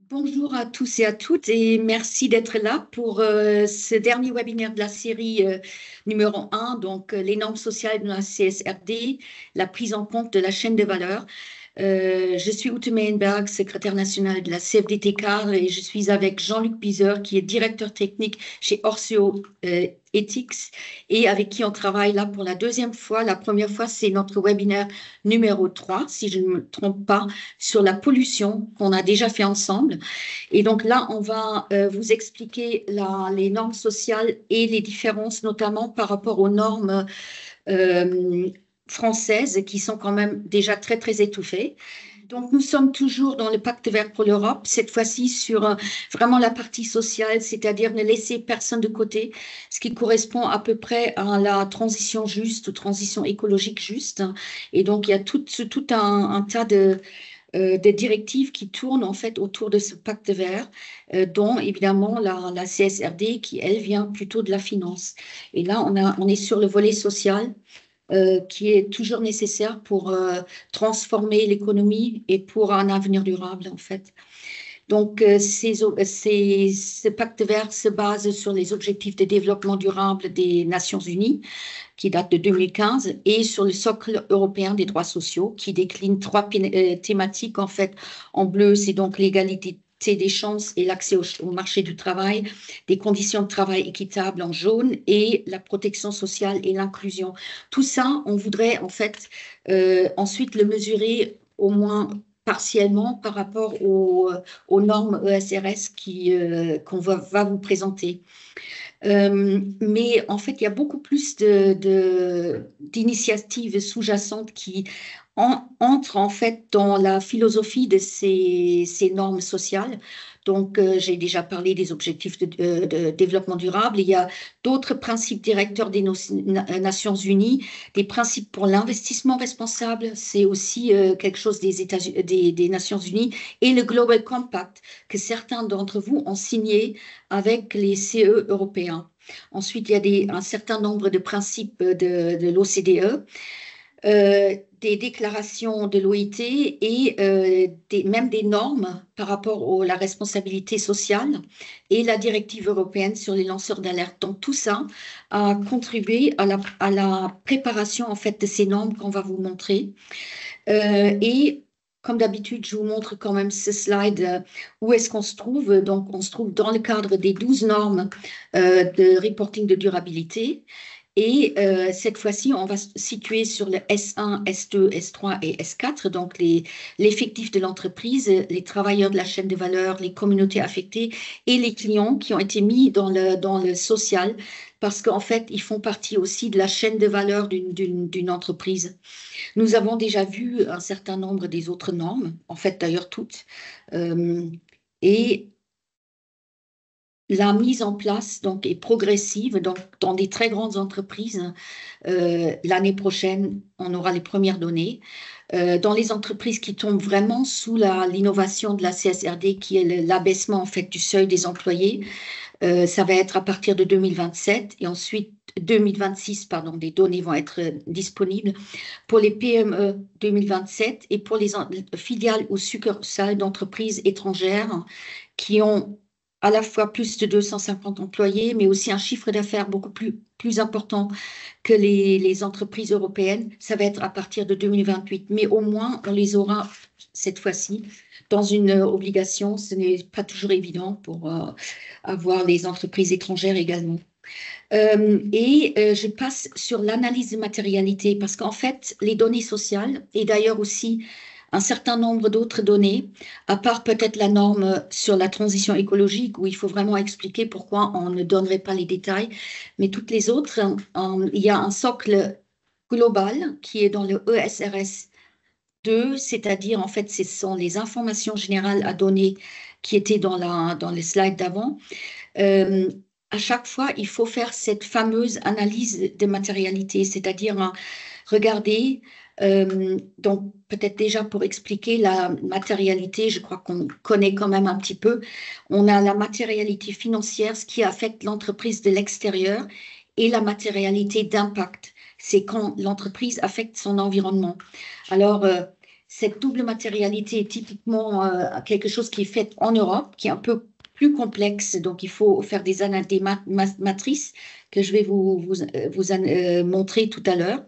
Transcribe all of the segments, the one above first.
Bonjour à tous et à toutes et merci d'être là pour ce dernier webinaire de la série numéro 1, donc les normes sociales de la CSRD, la prise en compte de la chaîne de valeur. Je suis Ute Meijenberg, secrétaire nationale de la CFDT CAR et je suis avec Jean-Luc Bizer qui est directeur technique chez Orsio Ethics et avec qui on travaille là pour la deuxième fois. La première fois, c'est notre webinaire numéro 3, si je ne me trompe pas, sur la pollution qu'on a déjà fait ensemble. Et donc là, on va vous expliquer les normes sociales et les différences, notamment par rapport aux normes euh, françaises qui sont quand même déjà très, très étouffées. Donc, nous sommes toujours dans le pacte vert pour l'Europe, cette fois-ci sur vraiment la partie sociale, c'est-à-dire ne laisser personne de côté, ce qui correspond à peu près à la transition juste ou transition écologique juste. Et donc, il y a tout un tas de directives qui tournent en fait autour de ce pacte vert, dont évidemment la CSRD qui, elle, vient plutôt de la finance. Et là, on est sur le volet social qui est toujours nécessaire pour transformer l'économie et pour un avenir durable, en fait. Donc, ce pacte vert se base sur les objectifs de développement durable des Nations Unies, qui date de 2015, et sur le socle européen des droits sociaux, qui décline trois thématiques, en fait. En bleu, c'est donc l'égalité des chances et l'accès au marché du travail, des conditions de travail équitables en jaune et la protection sociale et l'inclusion. Tout ça, on voudrait en fait ensuite le mesurer au moins partiellement par rapport aux normes ESRS qu'on va vous présenter. Mais en fait, il y a beaucoup plus d'initiatives sous-jacentes qui entrent en fait dans la philosophie de ces normes sociales. Donc, j'ai déjà parlé des objectifs de développement durable. Il y a d'autres principes directeurs des Nations Unies, des principes pour l'investissement responsable. C'est aussi quelque chose des Nations Unies et le Global Compact que certains d'entre vous ont signé avec les CE européens. Ensuite, il y a un certain nombre de principes de l'OCDE, des déclarations de l'OIT et même des normes par rapport à la responsabilité sociale et la directive européenne sur les lanceurs d'alerte. Donc, tout ça a contribué à la préparation en fait, de ces normes qu'on va vous montrer. Et comme d'habitude, je vous montre quand même ce slide. Où est-ce qu'on se trouve? Donc, on se trouve dans le cadre des 12 normes de reporting de durabilité. Et cette fois-ci, on va se situer sur le S1, S2, S3 et S4, donc l'effectif de l'entreprise, les travailleurs de la chaîne de valeur, les communautés affectées et les clients qui ont été mis dans le social, parce qu'en fait, ils font partie aussi de la chaîne de valeur d'une entreprise. Nous avons déjà vu un certain nombre des autres normes, en fait d'ailleurs toutes, et la mise en place donc, est progressive. Donc, dans des très grandes entreprises, l'année prochaine, on aura les premières données. Dans les entreprises qui tombent vraiment sous l'innovation de la CSRD, qui est l'abaissement en fait, du seuil des employés, ça va être à partir de 2027 et ensuite 2026, pardon, des données vont être disponibles pour les PME 2027 et pour les filiales ou succursales d'entreprises étrangères qui ont à la fois plus de 250 employés, mais aussi un chiffre d'affaires beaucoup plus important que les entreprises européennes. Ça va être à partir de 2028, mais au moins on les aura cette fois-ci dans une obligation. Ce n'est pas toujours évident pour avoir les entreprises étrangères également. Je passe sur l'analyse de matérialité parce qu'en fait, les données sociales et d'ailleurs aussi un certain nombre d'autres données, à part peut-être la norme sur la transition écologique où il faut vraiment expliquer pourquoi on ne donnerait pas les détails, mais toutes les autres, il y a un socle global qui est dans le ESRS 2, c'est-à-dire en fait ce sont les informations générales à donner qui étaient dans les slides d'avant. À chaque fois, il faut faire cette fameuse analyse de matérialité, c'est-à-dire regarder, donc peut-être déjà pour expliquer la matérialité, je crois qu'on connaît quand même un petit peu, on a la matérialité financière, ce qui affecte l'entreprise de l'extérieur, et la matérialité d'impact, c'est quand l'entreprise affecte son environnement. Alors, cette double matérialité est typiquement quelque chose qui est fait en Europe, qui est un peu plus complexe. Donc, il faut faire des matrices que je vais vous montrer tout à l'heure.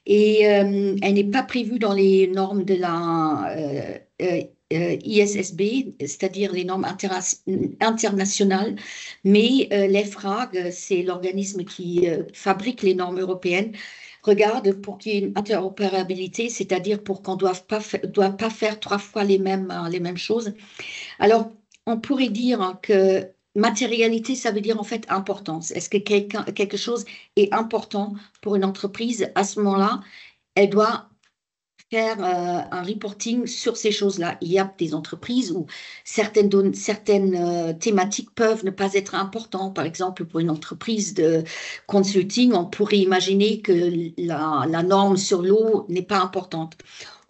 Et elle n'est pas prévue dans les normes de la ISSB, c'est-à-dire les normes internationales, mais l'EFRAG, c'est l'organisme qui fabrique les normes européennes, regarde pour qu'il y ait une interopérabilité, c'est-à-dire pour qu'on ne doit pas faire trois fois les mêmes choses. Alors, on pourrait dire que matérialité, ça veut dire en fait importance. Est-ce que quelque chose est important pour une entreprise? À ce moment-là, elle doit faire un reporting sur ces choses-là. Il y a des entreprises où certaines thématiques peuvent ne pas être importantes. Par exemple, pour une entreprise de consulting, on pourrait imaginer que la norme sur l'eau n'est pas importante.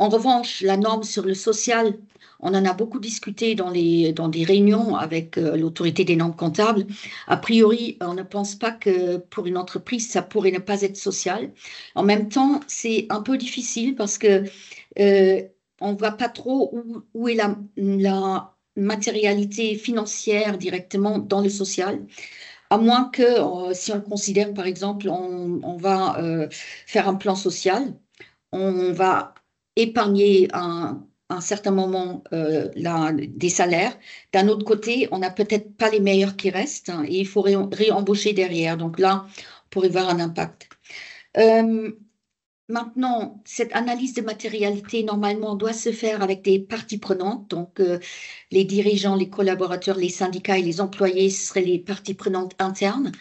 En revanche, la norme sur le social, on en a beaucoup discuté dans des réunions avec l'autorité des normes comptables. A priori, on ne pense pas que pour une entreprise, ça pourrait ne pas être social. En même temps, c'est un peu difficile parce que on ne voit pas trop où est la matérialité financière directement dans le social. À moins que, si on considère, par exemple, on va faire un plan social, on va épargner un certain moment des salaires. D'un autre côté, on n'a peut-être pas les meilleurs qui restent hein, et il faut réembaucher derrière. Donc là, on pourrait voir un impact. Maintenant, cette analyse de matérialité, normalement, doit se faire avec des parties prenantes. Donc, les dirigeants, les collaborateurs, les syndicats et les employés, ce seraient les parties prenantes internes.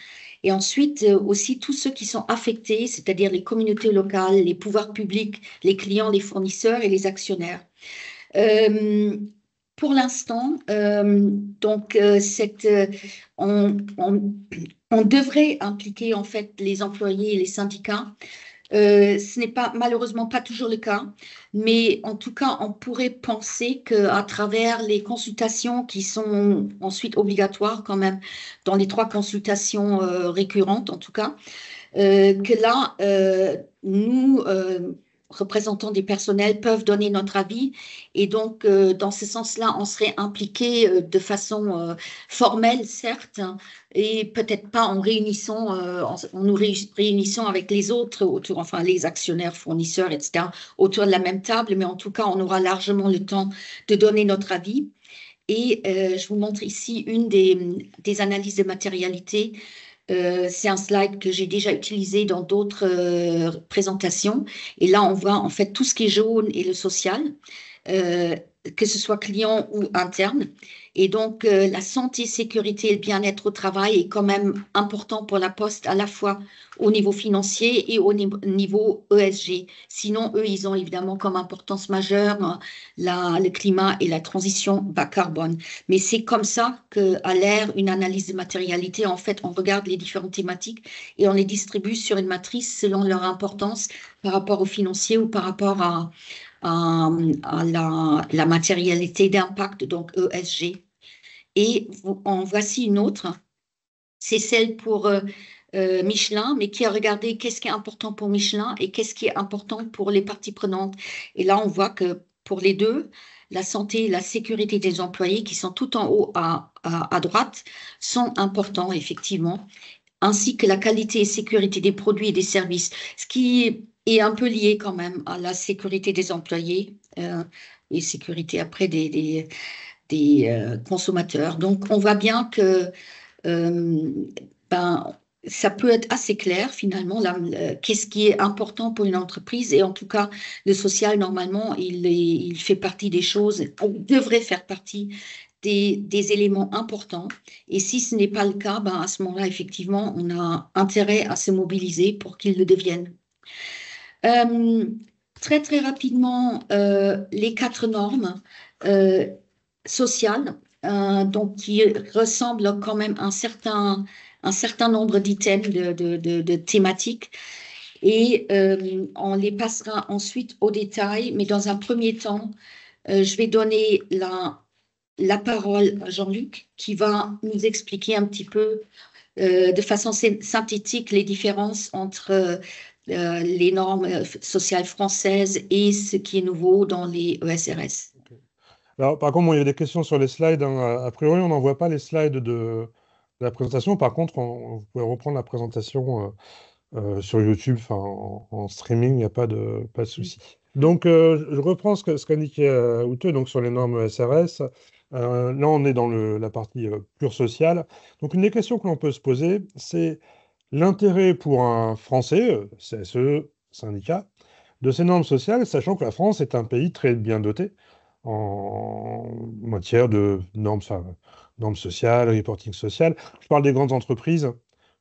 Et ensuite, aussi tous ceux qui sont affectés, c'est-à-dire les communautés locales, les pouvoirs publics, les clients, les fournisseurs et les actionnaires. Pour l'instant, on devrait impliquer en fait les employés et les syndicats. Ce n'est malheureusement pas toujours le cas, mais en tout cas, on pourrait penser qu'à travers les consultations qui sont ensuite obligatoires quand même, dans les 3 consultations récurrentes en tout cas, que là, nous, représentants des personnels, peuvent donner notre avis. Et donc, dans ce sens-là, on serait impliqué de façon formelle, certes, hein, et peut-être pas en réunissant, en nous réunissant avec les autres, enfin les actionnaires, fournisseurs, etc., autour de la même table, mais en tout cas, on aura largement le temps de donner notre avis. Et je vous montre ici une des analyses de matérialité. C'est un slide que j'ai déjà utilisé dans d'autres présentations. Et là, on voit en fait tout ce qui est jaune et le social, que ce soit client ou interne. Et donc, la santé, sécurité et le bien-être au travail est quand même important pour la Poste, à la fois au niveau financier et au niveau ESG. Sinon, eux, ils ont évidemment comme importance majeure le climat et la transition bas carbone. Mais c'est comme ça qu'à l'ère, une analyse de matérialité, en fait, on regarde les différentes thématiques et on les distribue sur une matrice selon leur importance par rapport au financier ou par rapport à la matérialité d'impact, donc ESG. Et en voici une autre, c'est celle pour Michelin, mais qui a regardé qu'est-ce qui est important pour Michelin et qu'est-ce qui est important pour les parties prenantes. Et là, on voit que pour les deux, la santé et la sécurité des employés, qui sont tout en haut à droite, sont importants, effectivement, ainsi que la qualité et sécurité des produits et des services, ce qui est un peu lié quand même à la sécurité des employés et sécurité après des consommateurs. Donc, on voit bien que ça peut être assez clair finalement, qu'est-ce qui est important pour une entreprise. Et en tout cas, le social, normalement, il fait partie des choses, on devrait faire partie des éléments importants. Et si ce n'est pas le cas, à ce moment-là, effectivement, on a intérêt à se mobiliser pour qu'il le devienne. Très, très rapidement, les 4 normes sociales, donc qui ressemblent quand même à un certain nombre d'items, de thématiques. Et on les passera ensuite au détail, mais dans un premier temps, je vais donner la parole à Jean-Luc qui va nous expliquer un petit peu de façon synthétique les différences entre les normes sociales françaises et ce qui est nouveau dans les ESRS. Ok. Alors, par contre, bon, il y a des questions sur les slides, hein. A priori, on n'envoie pas les slides de la présentation. Par contre, vous pouvez reprendre la présentation sur YouTube, enfin, en streaming, il n'y a pas de souci. Donc, je reprends ce qu'indiquait Ute, donc sur les normes SRS. Là, on est dans la partie pure sociale. Donc, une des questions que l'on peut se poser, c'est l'intérêt pour un Français, CSE, syndicat, de ces normes sociales, sachant que la France est un pays très bien doté en matière de normes sociales, reporting social. Je parle des grandes entreprises.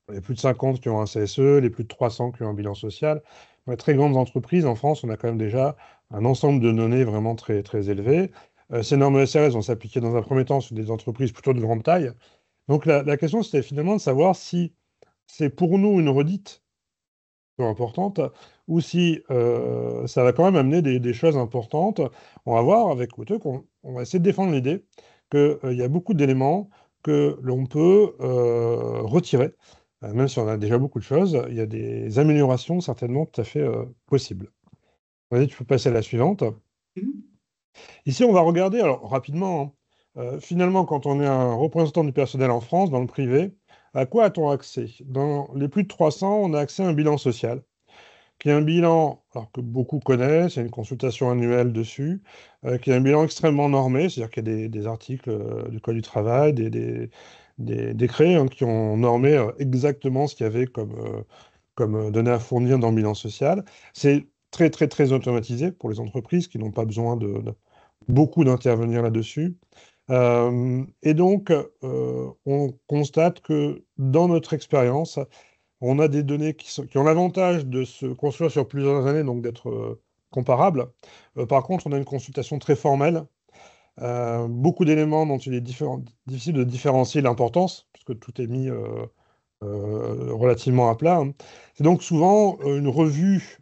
Les plus de 50 qui ont un CSE, les plus de 300 qui ont un bilan social. Dans les très grandes entreprises, en France, on a quand même déjà un ensemble de données vraiment très, très élevées. Ces normes SRS vont s'appliquer dans un premier temps sur des entreprises plutôt de grande taille. Donc la question, c'était finalement de savoir si c'est pour nous une redite peu importante ou si ça va quand même amener des choses importantes. On va voir avec Ute qu'on on va essayer de défendre l'idée qu'il y a beaucoup d'éléments que l'on peut retirer. Même si on a déjà beaucoup de choses, il y a des améliorations certainement tout à fait possibles. Vas-y, tu peux passer à la suivante. Mhm. Ici, on va regarder, alors rapidement, hein, finalement, quand on est un représentant du personnel en France, dans le privé, à quoi a-t-on accès? Dans les plus de 300, on a accès à un bilan social, qui est un bilan alors, que beaucoup connaissent, il y a une consultation annuelle dessus, qui est un bilan extrêmement normé, c'est-à-dire qu'il y a des articles du Code du travail, des décrets hein, qui ont normé exactement ce qu'il y avait comme données à fournir dans le bilan social. C'est très, très, très automatisé pour les entreprises qui n'ont pas besoin de beaucoup d'intervenir là-dessus. Et donc, on constate que dans notre expérience, on a des données qui ont l'avantage de se construire sur plusieurs années, donc d'être comparables. Par contre, on a une consultation très formelle, beaucoup d'éléments dont il est difficile de différencier l'importance, puisque tout est mis relativement à plat, hein. C'est donc souvent une revue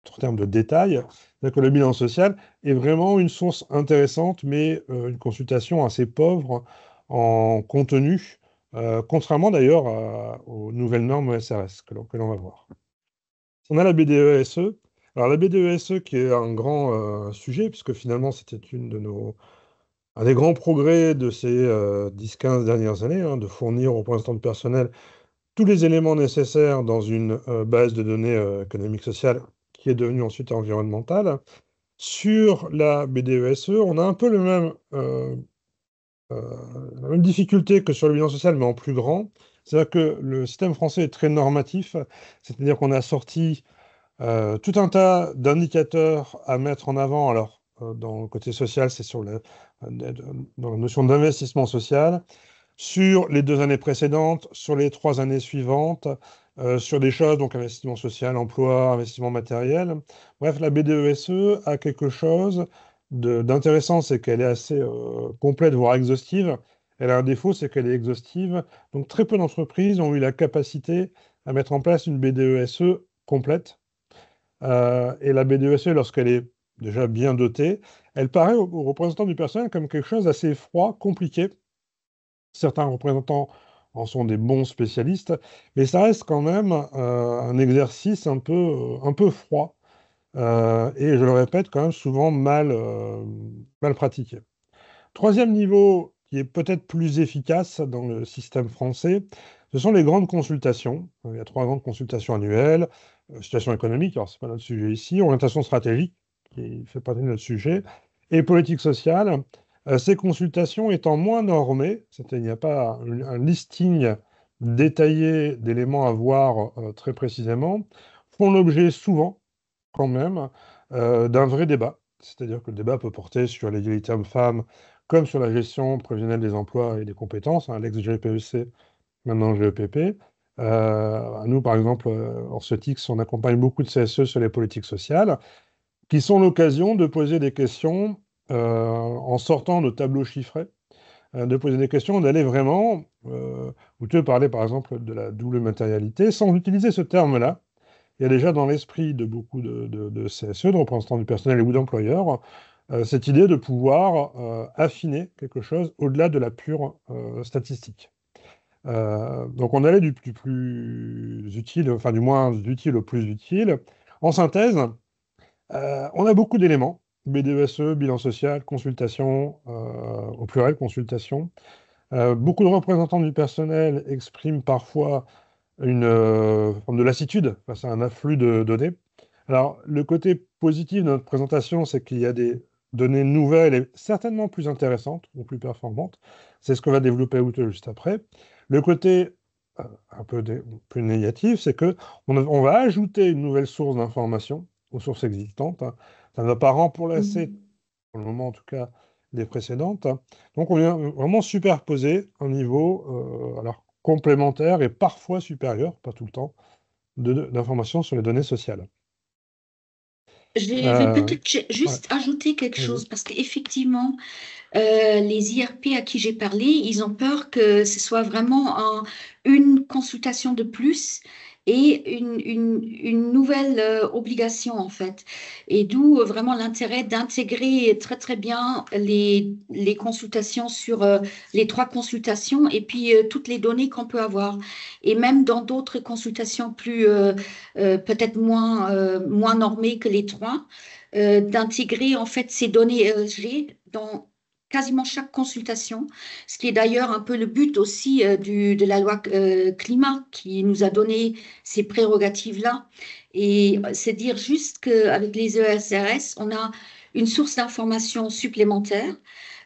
en termes de détails, c'est-à-dire que le bilan social est vraiment une source intéressante, mais une consultation assez pauvre en contenu, contrairement d'ailleurs aux nouvelles normes SRS que l'on va voir. On a la BDESE. Alors la BDESE qui est un grand sujet, puisque finalement c'était un des grands progrès de ces 10-15 dernières années, hein, de fournir aux représentants du personnel tous les éléments nécessaires dans une base de données économique sociale qui est devenue ensuite environnementale. Sur la BDESE, on a un peu la même difficulté que sur le bilan social, mais en plus grand. C'est-à-dire que le système français est très normatif, c'est-à-dire qu'on a sorti tout un tas d'indicateurs à mettre en avant. Alors, dans le côté social, c'est dans la notion d'investissement social sur les 2 années précédentes, sur les 3 années suivantes, sur des choses, donc investissement social, emploi, investissement matériel. Bref, la BDESE a quelque chose d'intéressant, c'est qu'elle est assez complète, voire exhaustive. Elle a un défaut, c'est qu'elle est exhaustive. Donc très peu d'entreprises ont eu la capacité à mettre en place une BDESE complète. Et la BDESE, lorsqu'elle est déjà bien dotée, elle paraît aux représentants du personnel comme quelque chose d'assez froid, compliqué. Certains représentants en sont des bons spécialistes, mais ça reste quand même un exercice un peu froid, et je le répète, quand même souvent mal pratiqué. Troisième niveau, qui est peut-être plus efficace dans le système français, ce sont les grandes consultations. Il y a 3 grandes consultations annuelles, situation économique, alors c'est pas notre sujet ici, orientation stratégique, qui fait partie de notre sujet, et politique sociale. Ces consultations étant moins normées, c'est-à-dire il n'y a pas un listing détaillé d'éléments à voir très précisément, font l'objet souvent, quand même, d'un vrai débat. C'est-à-dire que le débat peut porter sur l'égalité homme-femme, comme sur la gestion prévisionnelle des emplois et des compétences, hein, l'ex-GPEC, maintenant GEPP. Nous, par exemple, Orsetix, on accompagne beaucoup de CSE sur les politiques sociales, qui sont l'occasion de poser des questions en sortant de tableaux chiffrés, de poser des questions, d'aller vraiment, où tu parlais par exemple de la double matérialité, sans utiliser ce terme-là. Il y a déjà dans l'esprit de beaucoup de CSE, de représentants du personnel ou d'employeurs, cette idée de pouvoir affiner quelque chose au-delà de la pure statistique. Donc on allait du plus utile, enfin du moins utile au plus utile. En synthèse, on a beaucoup d'éléments. BDESE, bilan social, consultation, au pluriel, consultation. Beaucoup de représentants du personnel expriment parfois une forme de lassitude face à un afflux de données. Alors, le côté positif de notre présentation, c'est qu'il y a des données nouvelles et certainement plus intéressantes ou plus performantes. C'est ce que va développer Ute juste après. Le côté un peu négatif, c'est que on va ajouter une nouvelle source d'information aux sources existantes, hein. Ça ne va pas remplacer, Mhm. pour le moment en tout cas, les précédentes, hein. Donc on vient vraiment superposer un niveau alors complémentaire et parfois supérieur, pas tout le temps, d'informations sur les données sociales. Je vais Euh, peut-être ouais, juste ajouter quelque vas-y. chose parce qu'effectivement, les IRP à qui j'ai parlé, ils ont peur que ce soit vraiment une consultation de plus et une nouvelle obligation en fait. Et d'où vraiment l'intérêt d'intégrer très très bien les consultations sur les trois consultations et puis toutes les données qu'on peut avoir. Et même dans d'autres consultations plus peut-être moins normées que les trois, d'intégrer en fait ces données ESG dans quasiment chaque consultation, ce qui est d'ailleurs un peu le but aussi de la loi climat qui nous a donné ces prérogatives-là. Et c'est dire juste qu'avec les ESRS, on a une source d'information supplémentaire,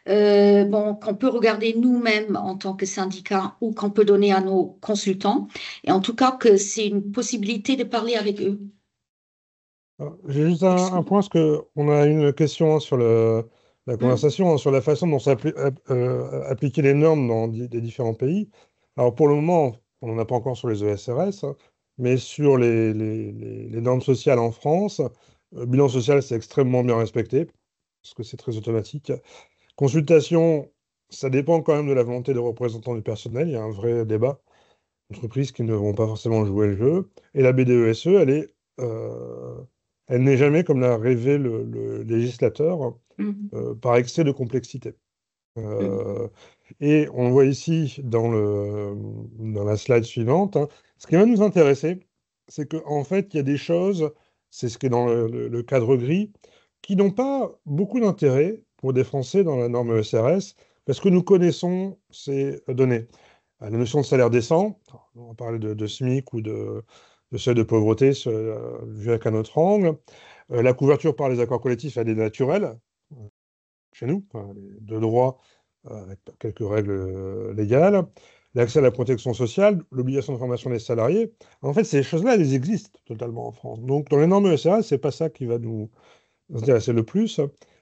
bon, qu'on peut regarder nous-mêmes en tant que syndicat ou qu'on peut donner à nos consultants. Et en tout cas, que c'est une possibilité de parler avec eux. J'ai juste un point, parce qu'on a une question, hein, sur la Mm. conversation, hein, sur la façon dont appliquer les normes dans les différents pays. Alors pour le moment, on n'en a pas encore sur les ESRS, hein, mais sur les normes sociales en France, bilan social, c'est extrêmement bien respecté, parce que c'est très automatique. Consultation, ça dépend quand même de la volonté des représentants du personnel. Il y a un vrai débat. Entreprises qui ne vont pas forcément jouer le jeu. Et la BDESE, euh, elle n'est jamais, comme l'a rêvé le législateur, Mm. par excès de complexité. Mm. Euh, et on voit ici dans la slide suivante, hein, ce qui va nous intéresser, c'est qu'en fait, il y a des choses, c'est ce qui est dans le cadre gris, qui n'ont pas beaucoup d'intérêt pour des Français dans la norme ESRS, parce que nous connaissons ces données. La notion de salaire décent, on va parler de SMIC ou de seuil de pauvreté vu avec un autre angle. La couverture par les accords collectifs, elle est naturelle chez nous, enfin, de droit, avec quelques règles légales. L'accès à la protection sociale, l'obligation de formation des salariés. En fait, ces choses-là, elles existent totalement en France. Donc, dans les normes ESRS, c'est pas ça qui va nous intéresser le plus.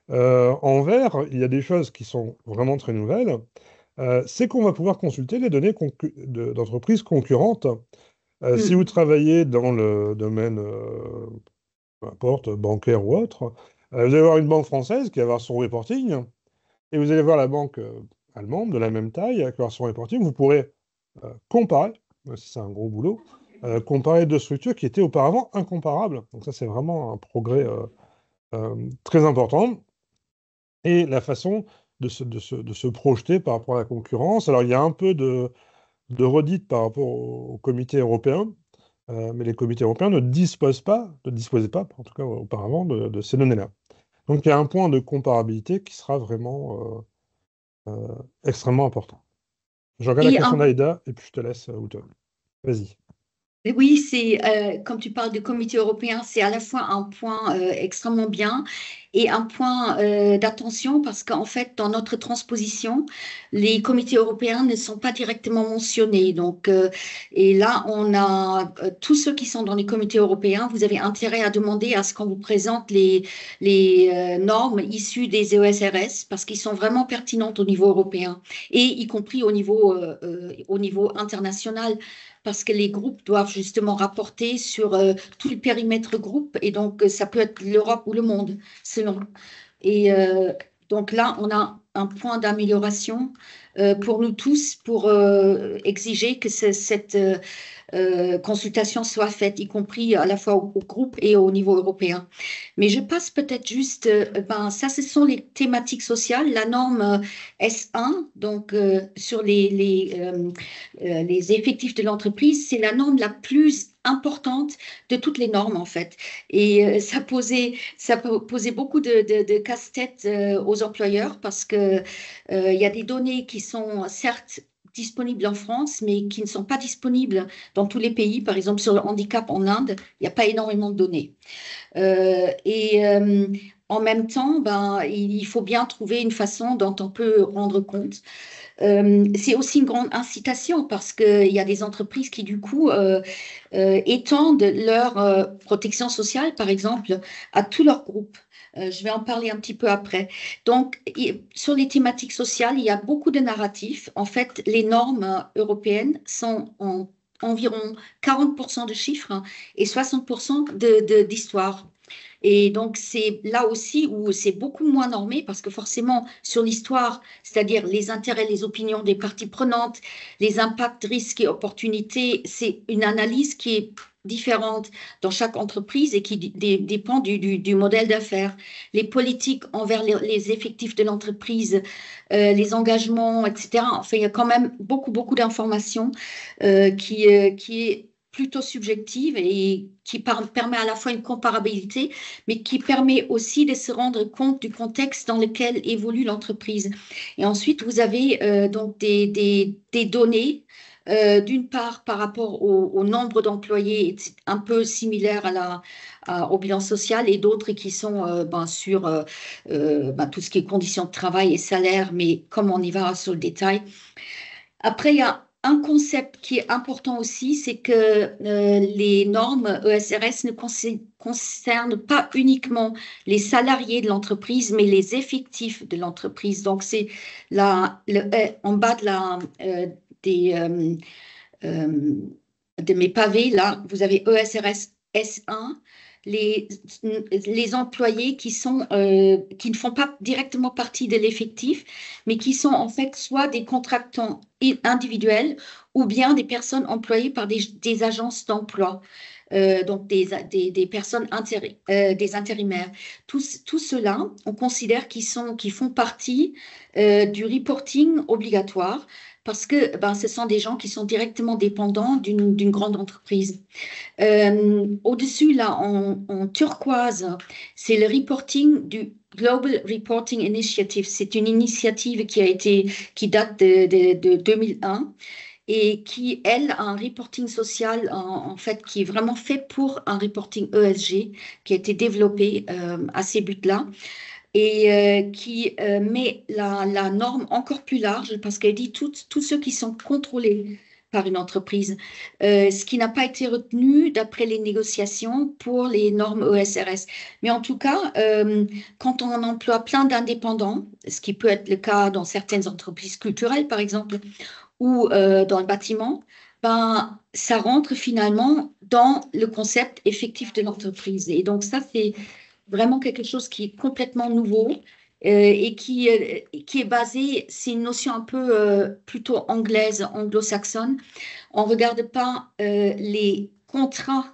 En vert, il y a des choses qui sont vraiment très nouvelles. C'est qu'on va pouvoir consulter les données d'entreprises concurrentes. Si vous Mm. travaillez dans le domaine, peu importe, bancaire ou autre, vous allez avoir une banque française qui va avoir son reporting, et vous allez voir la banque allemande de la même taille avec leur son reporting. Vous pourrez comparer, si c'est un gros boulot, comparer deux structures qui étaient auparavant incomparables. Donc ça, c'est vraiment un progrès très important. Et la façon de se projeter par rapport à la concurrence. Alors, il y a un peu de redites par rapport au comité européen, mais les comités européens ne disposaient pas, en tout cas auparavant, de ces données-là. Donc il y a un point de comparabilité qui sera vraiment extrêmement important. Je regarde la Et question un d'Aïda et puis je te laisse, Ute. Vas-y. Oui, c'est comme tu parles du comité européen, c'est à la fois un point extrêmement bien et un point d'attention parce qu'en fait, dans notre transposition, les comités européens ne sont pas directement mentionnés. Donc, et là, on a tous ceux qui sont dans les comités européens, vous avez intérêt à demander à ce qu'on vous présente les normes issues des ESRS parce qu'ils sont vraiment pertinentes au niveau européen et y compris au niveau international parce que les groupes doivent justement rapporter sur tout le périmètre groupe et donc ça peut être l'Europe ou le monde selon. Et Donc là, on a un point d'amélioration pour nous tous pour exiger que cette consultation soit faite, y compris à la fois au groupe et au niveau européen. Mais je passe peut-être juste, ben, ça, ce sont les thématiques sociales, la norme S1, donc sur les effectifs de l'entreprise, c'est la norme la plus importante de toutes les normes en fait. Et ça posait beaucoup de casse-tête aux employeurs parce que il y a des données qui sont certes disponibles en France, mais qui ne sont pas disponibles dans tous les pays. Par exemple, sur le handicap en Inde, il n'y a pas énormément de données. En même temps, ben, il faut bien trouver une façon dont on peut rendre compte. C'est aussi une grande incitation parce qu'il y a des entreprises qui, du coup, étendent leur protection sociale, par exemple, à tout leur groupe. Je vais en parler un petit peu après. Donc, sur les thématiques sociales, il y a beaucoup de narratifs. En fait, les normes européennes sont en environ 40% de chiffres et 60% d'histoire. Et donc, c'est là aussi où c'est beaucoup moins normé parce que forcément, sur l'histoire, c'est-à-dire les intérêts, les opinions des parties prenantes, les impacts, risques et opportunités, c'est une analyse qui est différente dans chaque entreprise et qui dépend du modèle d'affaires. Les politiques envers les effectifs de l'entreprise, les engagements, etc. Enfin, il y a quand même beaucoup d'informations qui est plutôt subjective et qui permet à la fois une comparabilité, mais qui permet aussi de se rendre compte du contexte dans lequel évolue l'entreprise. Et ensuite, vous avez donc des données, d'une part par rapport au nombre d'employés, un peu similaire au bilan social, et d'autres qui sont ben, sur ben, tout ce qui est conditions de travail et salaire, mais comme on y va sur le détail. Après, il y a un concept qui est important aussi, c'est que les normes ESRS ne concernent pas uniquement les salariés de l'entreprise, mais les effectifs de l'entreprise. Donc, c'est en bas des, euh, de mes pavés, là, vous avez ESRS S1, les, les employés qui ne font pas directement partie de l'effectif, mais qui sont en fait soit des contractants individuels ou bien des personnes employées par des agences d'emploi. Donc des personnes des intérimaires. Tout cela, on considère qu'ils font partie du reporting obligatoire parce que ben, ce sont des gens qui sont directement dépendants d'une grande entreprise. Au-dessus, là, en turquoise, c'est le reporting du Global Reporting Initiative. C'est une initiative qui date de 2001 et qui, elle, a un reporting social, en fait, qui est vraiment fait pour un reporting ESG, qui a été développé à ces buts-là et qui met la norme encore plus large parce qu'elle dit tous ceux qui sont contrôlés par une entreprise, ce qui n'a pas été retenu d'après les négociations pour les normes ESRS. Mais en tout cas, quand on emploie plein d'indépendants, ce qui peut être le cas dans certaines entreprises culturelles, par exemple, ou dans le bâtiment, ben, ça rentre finalement dans le concept effectif de l'entreprise. Et donc ça, c'est vraiment quelque chose qui est complètement nouveau et qui est basé, c'est une notion un peu plutôt anglaise, anglo-saxonne. On ne regarde pas les contrats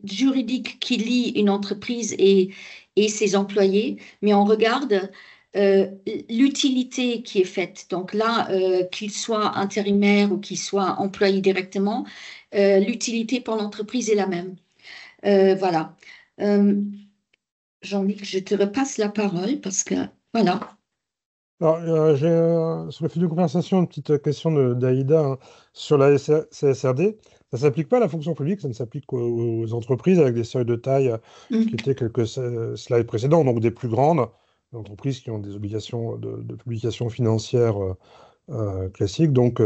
juridiques qui lient une entreprise et ses employés, mais on regarde l'utilité qui est faite. Donc là, qu'il soit intérimaire ou qu'il soit employé directement, l'utilité pour l'entreprise est la même. Voilà. Euh, Jean-Luc, je te repasse la parole parce que, voilà. Alors, j'ai sur le fil de conversation une petite question d'Aïda hein, sur la CSRD. Ça ne s'applique pas à la fonction publique, ça ne s'applique qu'aux entreprises avec des seuils de taille qui Mm. étaient quelques slides précédents, donc des plus grandes entreprises qui ont des obligations de publication financière classiques. Donc,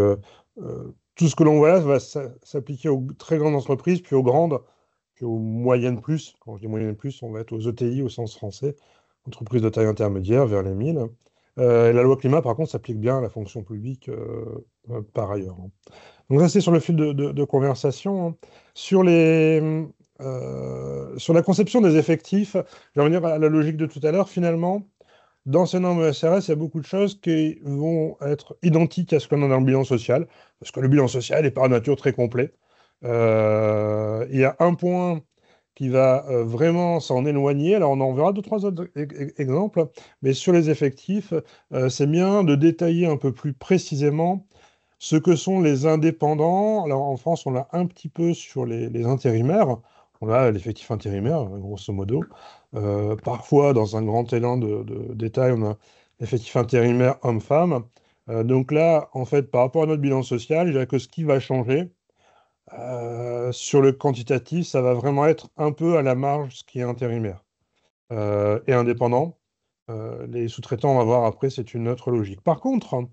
tout ce que l'on voit là va s'appliquer aux très grandes entreprises, puis aux grandes, puis aux moyennes plus. Quand je dis moyennes plus, on va être aux ETI au sens français, entreprises de taille intermédiaire vers les 1000. Et la loi climat, par contre, s'applique bien à la fonction publique par ailleurs. Hein. Donc ça, c'est sur le fil de conversation. Hein. Sur la conception des effectifs, je vais revenir à la logique de tout à l'heure. Finalement, dans ces normes ESRS, il y a beaucoup de choses qui vont être identiques à ce qu'on a dans le bilan social, parce que le bilan social est par nature très complet. Il y a un point qui va vraiment s'en éloigner. Alors, on en verra deux, trois autres exemples, mais sur les effectifs, c'est bien de détailler un peu plus précisément ce que sont les indépendants. Alors, en France, on l'a un petit peu sur les intérimaires. On a l'effectif intérimaire, grosso modo. Parfois, dans un grand élan de détail, on a l'effectif intérimaire homme-femme. Donc là, en fait, par rapport à notre bilan social, je dirais que ce qui va changer, sur le quantitatif, ça va vraiment être un peu à la marge ce qui est intérimaire et indépendant. Les sous-traitants, on va voir après, c'est une autre logique. Par contre,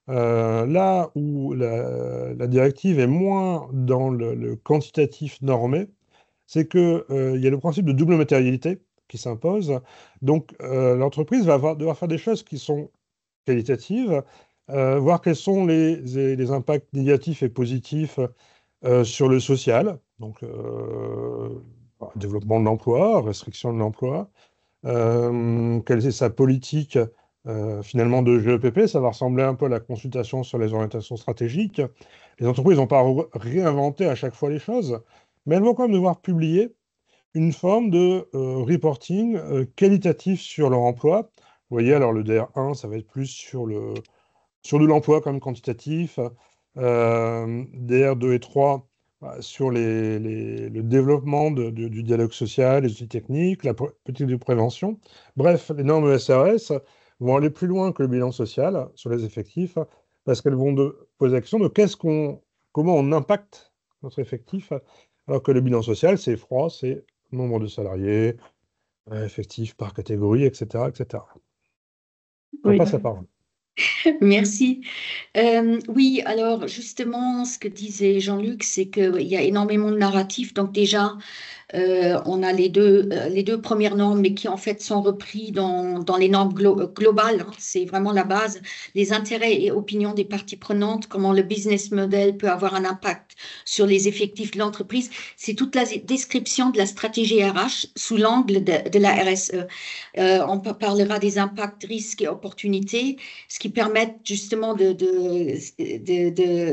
là où la directive est moins dans le quantitatif normé, c'est qu'il y a le principe de double matérialité qui s'impose. Donc, l'entreprise va devoir faire des choses qui sont qualitatives, voir quels sont les impacts négatifs et positifs sur le social, donc développement de l'emploi, restriction de l'emploi, quelle est sa politique finalement de GEPP, ça va ressembler un peu à la consultation sur les orientations stratégiques. Les entreprises n'ont pas réinventé à chaque fois les choses, mais elles vont quand même devoir publier une forme de reporting qualitatif sur leur emploi. Vous voyez, alors le DR1, ça va être plus sur de l'emploi comme quantitatif, DR2 et 3 sur le développement du dialogue social, les outils techniques, la politique de prévention. Bref, les normes ESRS vont aller plus loin que le bilan social sur les effectifs, parce qu'elles vont poser la question de comment on impacte notre effectif, alors que le bilan social, c'est froid, c'est nombre de salariés, effectifs par catégorie, etc., etc. On Oui. passe la parole. Merci. Oui, alors justement, ce que disait Jean-Luc, c'est qu'il y a énormément de narratifs. Donc déjà, on a les deux premières normes, mais qui en fait sont repris dans les normes globales. Hein. C'est vraiment la base. Les intérêts et opinions des parties prenantes, comment le business model peut avoir un impact sur les effectifs de l'entreprise. C'est toute la description de la stratégie RH sous l'angle de la RSE. On parlera des impacts, risques et opportunités, ce qui permet justement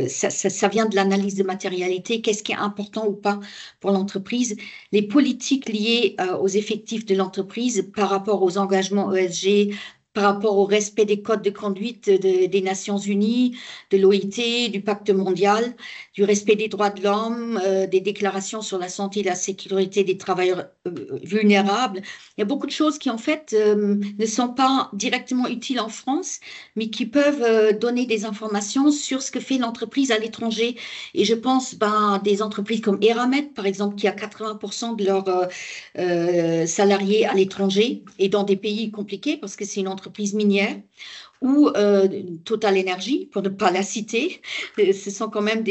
ça vient de l'analyse de matérialité, qu'est-ce qui est important ou pas pour l'entreprise, les politiques liées aux effectifs de l'entreprise par rapport aux engagements ESG, par rapport au respect des codes de conduite des Nations Unies, de l'OIT, du Pacte mondial, du respect des droits de l'homme, des déclarations sur la santé et la sécurité des travailleurs vulnérables. Il y a beaucoup de choses qui, en fait, ne sont pas directement utiles en France, mais qui peuvent donner des informations sur ce que fait l'entreprise à l'étranger. Et je pense des entreprises comme Eramet, par exemple, qui a 80% de leurs salariés à l'étranger et dans des pays compliqués, parce que c'est une entreprise minière, ou Total Energy, pour ne pas la citer. Ce sont quand même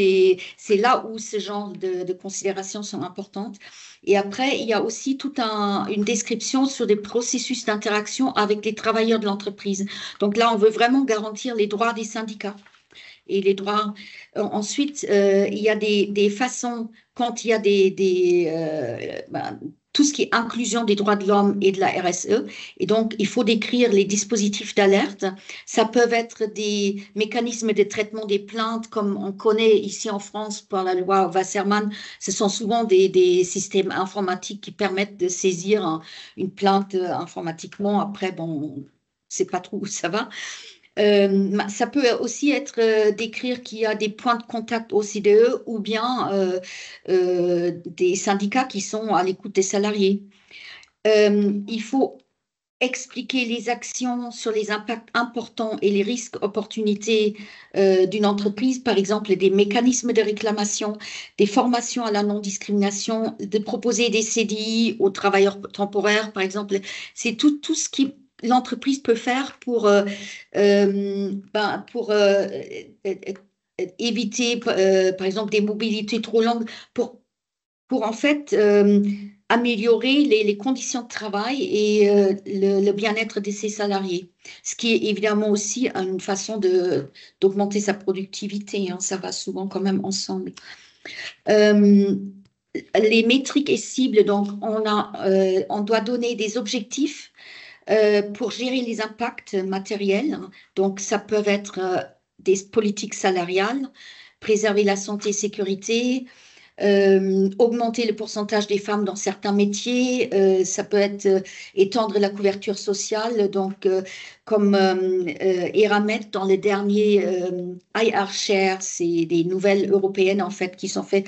c'est là où ce genre de considérations sont importantes. Et après, il y a aussi toute une description sur des processus d'interaction avec les travailleurs de l'entreprise. Donc là, on veut vraiment garantir les droits des syndicats et les droits. Ensuite, il y a des façons, quand il y a tout ce qui est inclusion des droits de l'homme et de la RSE. Et donc, il faut décrire les dispositifs d'alerte. Ça peut être des mécanismes de traitement des plaintes, comme on connaît ici en France par la loi Wasserman. Ce sont souvent des systèmes informatiques qui permettent de saisir une plainte informatiquement. Après, bon, on ne sait pas trop où ça va. Ça peut aussi être d'écrire qu'il y a des points de contact au CDE ou bien des syndicats qui sont à l'écoute des salariés. Il faut expliquer les actions sur les impacts importants et les risques, opportunités d'une entreprise, par exemple des mécanismes de réclamation, des formations à la non-discrimination, de proposer des CDI aux travailleurs temporaires, par exemple. C'est tout ce qui l'entreprise peut faire pour éviter, par exemple, des mobilités trop longues, pour en fait améliorer les conditions de travail et le bien-être de ses salariés. Ce qui est évidemment aussi une façon d'augmenter sa productivité. Hein, ça va souvent quand même ensemble. Les métriques et cibles, donc on doit donner des objectifs pour gérer les impacts matériels. Donc, ça peut être des politiques salariales, préserver la santé et sécurité, augmenter le pourcentage des femmes dans certains métiers, ça peut être étendre la couverture sociale, donc comme Eramet dans les derniers IR Share, c'est des nouvelles européennes en fait qui sont faites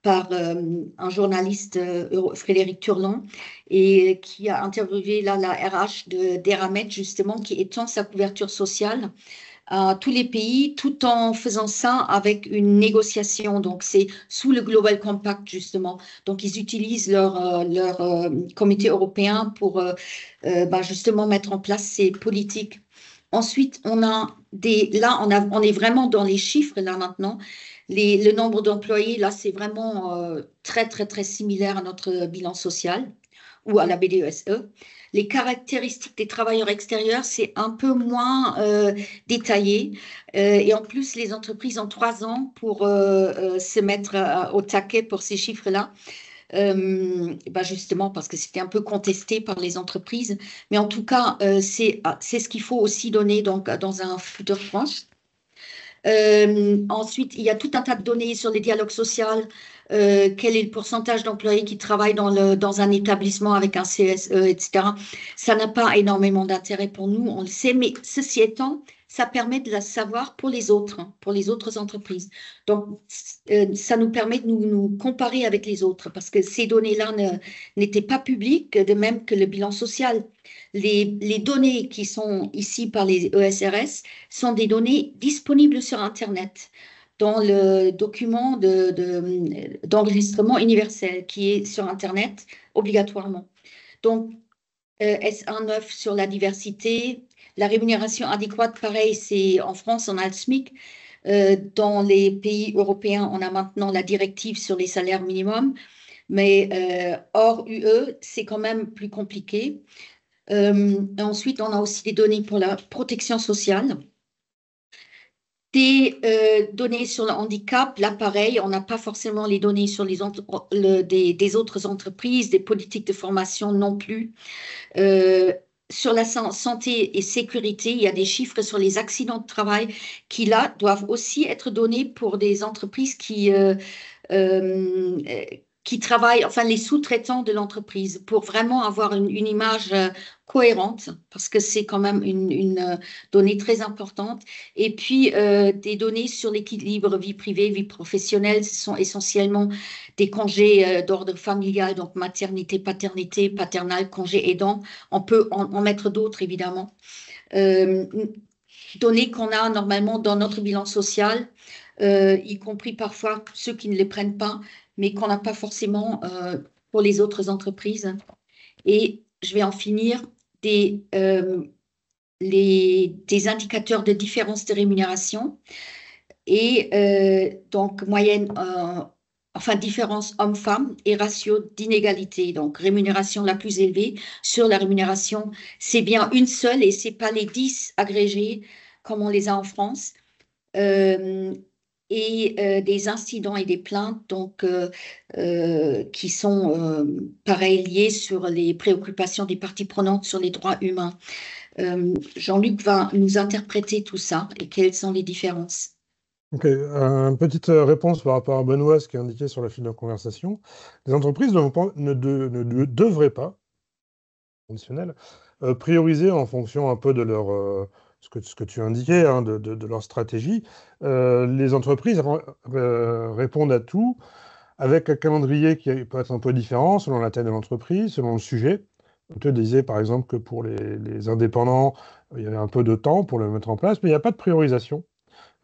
par un journaliste, Frédéric Turlon, et qui a interviewé là, la RH d'Eramet justement, qui étend sa couverture sociale à tous les pays, tout en faisant ça avec une négociation. Donc, c'est sous le Global Compact, justement. Donc, ils utilisent leur comité européen pour justement mettre en place ces politiques. Ensuite, on est vraiment dans les chiffres, là, maintenant. Le nombre d'employés, là, c'est vraiment très, très, très similaire à notre bilan social ou à la BDESE. Les caractéristiques des travailleurs extérieurs, c'est un peu moins détaillé. Et en plus, les entreprises ont 3 ans pour se mettre au taquet pour ces chiffres-là. Justement, parce que c'était un peu contesté par les entreprises. Mais en tout cas, c'est ce qu'il faut aussi donner donc, dans un futur proche. Ensuite, il y a tout un tas de données sur les dialogues sociaux. Quel est le pourcentage d'employés qui travaillent dans un établissement avec un CSE, etc. Ça n'a pas énormément d'intérêt pour nous, on le sait, mais ceci étant, ça permet de le savoir pour les autres, hein, pour les autres entreprises. Donc, ça nous permet de nous comparer avec les autres, parce que ces données-là n'étaient pas publiques, de même que le bilan social. Les données qui sont ici par les ESRS sont des données disponibles sur Internet dans le document d'enregistrement universel qui est sur Internet obligatoirement. Donc, S19 sur la diversité, la rémunération adéquate, pareil, c'est en France, on a le SMIC. Dans les pays européens, on a maintenant la directive sur les salaires minimums, mais hors UE, c'est quand même plus compliqué. Ensuite, on a aussi des données pour la protection sociale. Des données sur le handicap, là pareil, on n'a pas forcément les données sur des autres entreprises, des politiques de formation non plus. Sur la santé et sécurité, il y a des chiffres sur les accidents de travail qui, là, doivent aussi être donnés pour des entreprises qui travaillent, enfin les sous-traitants de l'entreprise, pour vraiment avoir une image cohérente, parce que c'est quand même une donnée très importante. Et puis, des données sur l'équilibre vie privée, vie professionnelle, ce sont essentiellement des congés d'ordre familial, donc maternité, paternité, paternal, congé aidant. On peut en mettre d'autres, évidemment. Données qu'on a normalement dans notre bilan social, y compris parfois ceux qui ne les prennent pas, mais qu'on n'a pas forcément pour les autres entreprises. Et je vais en finir des indicateurs de différence de rémunération et donc moyenne, différence homme-femme et ratio d'inégalité. Donc rémunération la plus élevée sur la rémunération, c'est bien une seule et c'est pas les 10 agrégés comme on les a en France. Et des incidents et des plaintes donc, qui sont pareil liés sur les préoccupations des parties prenantes sur les droits humains. Jean-Luc va nous interpréter tout ça et quelles sont les différences. Ok, une petite réponse par rapport à Benoît, ce qui est indiqué sur la fiche de conversation. Les entreprises ne devraient pas, conditionnel, prioriser en fonction un peu de ce que tu indiquais, hein, de leur stratégie. Les entreprises répondent à tout avec un calendrier qui peut être un peu différent selon la taille de l'entreprise, selon le sujet. On te disait par exemple que pour les indépendants, il y avait un peu de temps pour le mettre en place, mais il n'y a pas de priorisation.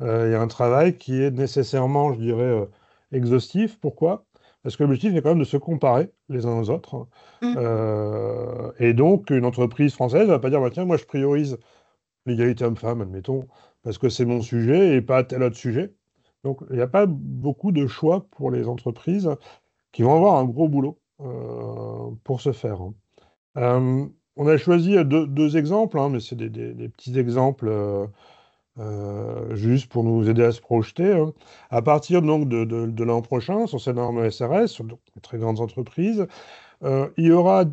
Il y a un travail qui est nécessairement, je dirais, exhaustif. Pourquoi? Parce que l'objectif est quand même de se comparer les uns aux autres. Et donc, une entreprise française ne va pas dire, bah, tiens, moi, je priorise l'égalité homme-femme, admettons, parce que c'est mon sujet et pas tel autre sujet. Donc, il n'y a pas beaucoup de choix pour les entreprises qui vont avoir un gros boulot pour se faire, hein. On a choisi deux exemples, hein, mais c'est des petits exemples juste pour nous aider à se projeter, hein. À partir donc de l'an prochain, sur ces normes SRS, sur les très grandes entreprises, il y aura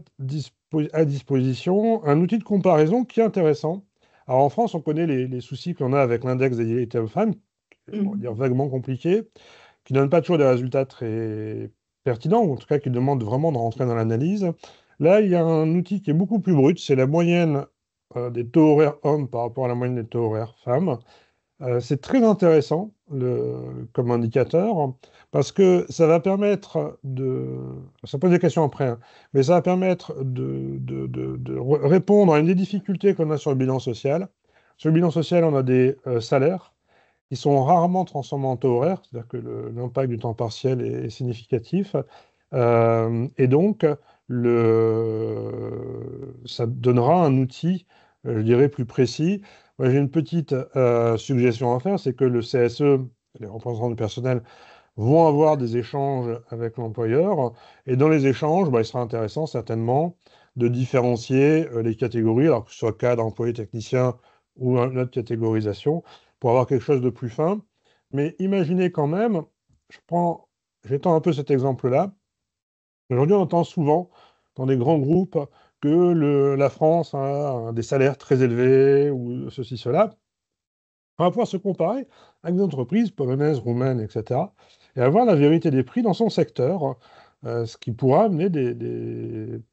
à disposition un outil de comparaison qui est intéressant. Alors en France, on connaît les soucis qu'on a avec l'index d'égalité hommes-femmes, on va dire vaguement compliqué, qui ne donne pas toujours des résultats très pertinents, ou en tout cas qui demande vraiment de rentrer dans l'analyse. Là, il y a un outil qui est beaucoup plus brut, c'est la moyenne des taux horaires hommes par rapport à la moyenne des taux horaires femmes. C'est très intéressant comme indicateur parce que ça va permettre de... Ça pose des questions après, hein, mais ça va permettre de répondre à une des difficultés qu'on a sur le bilan social. Sur le bilan social, on a des salaires qui sont rarement transformés en taux horaires, c'est-à-dire que l'impact du temps partiel est significatif. Et donc, ça donnera un outil, je dirais, plus précis. Moi, j'ai une petite suggestion à faire, c'est que le CSE, les représentants du personnel, vont avoir des échanges avec l'employeur. Et dans les échanges, il sera intéressant certainement de différencier les catégories, alors que ce soit cadre, employé, technicien ou une autre catégorisation, pour avoir quelque chose de plus fin. Mais imaginez quand même, j'étends un peu cet exemple-là. Aujourd'hui, on entend souvent dans des grands groupes que la France a des salaires très élevés ou ceci, cela. On va pouvoir se comparer avec des entreprises polonaises, roumaines, etc. et avoir la vérité des prix dans son secteur, ce qui pourra amener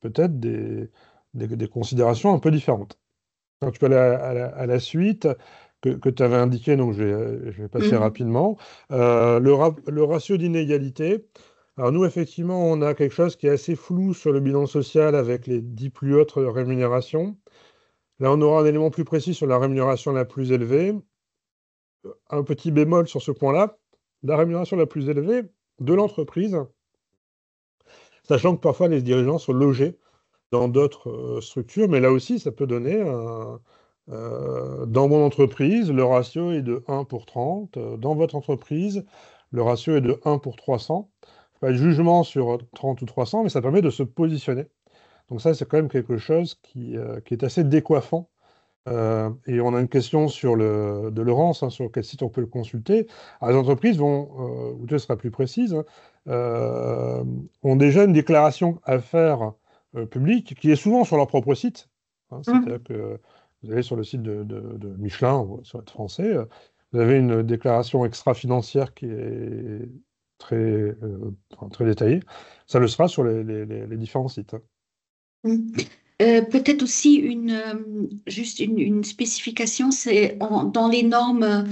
peut-être des considérations un peu différentes. Quand tu peux aller à la suite que tu avais indiqué, donc je vais passer rapidement. Le ratio d'inégalité. Alors nous, effectivement, on a quelque chose qui est assez flou sur le bilan social avec les 10 plus hautes rémunérations. Là, on aura un élément plus précis sur la rémunération la plus élevée. Un petit bémol sur ce point-là, la rémunération la plus élevée de l'entreprise, sachant que parfois les dirigeants sont logés dans d'autres structures, mais là aussi, ça peut donner dans mon entreprise, le ratio est de 1 pour 30. Dans votre entreprise, le ratio est de 1 pour 300. Pas de jugement sur 30 ou 300, mais ça permet de se positionner. Donc ça, c'est quand même quelque chose qui est assez décoiffant. Et on a une question de Laurence, hein, sur quel site on peut le consulter. Alors, les entreprises vont, ou tu seras plus précise, hein, ont déjà une déclaration à faire publique qui est souvent sur leur propre site. Hein. C'est-à-dire que vous allez sur le site de Michelin, ou sur être français, vous avez une déclaration extra-financière qui est très détaillée. Ça le sera sur les différents sites. Hein. Peut-être aussi juste une spécification, c'est dans les normes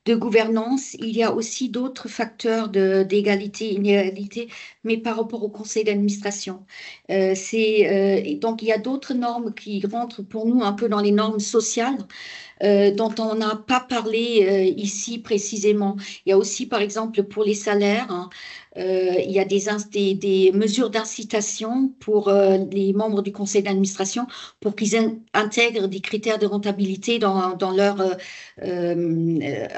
de gouvernance, il y a aussi d'autres facteurs d'égalité, inégalité, mais par rapport au conseil d'administration. Et donc, il y a d'autres normes qui rentrent pour nous un peu dans les normes sociales. Dont on n'a pas parlé ici précisément. Il y a aussi, par exemple, pour les salaires, hein, il y a des mesures d'incitation pour les membres du conseil d'administration pour qu'ils intègrent des critères de rentabilité dans leur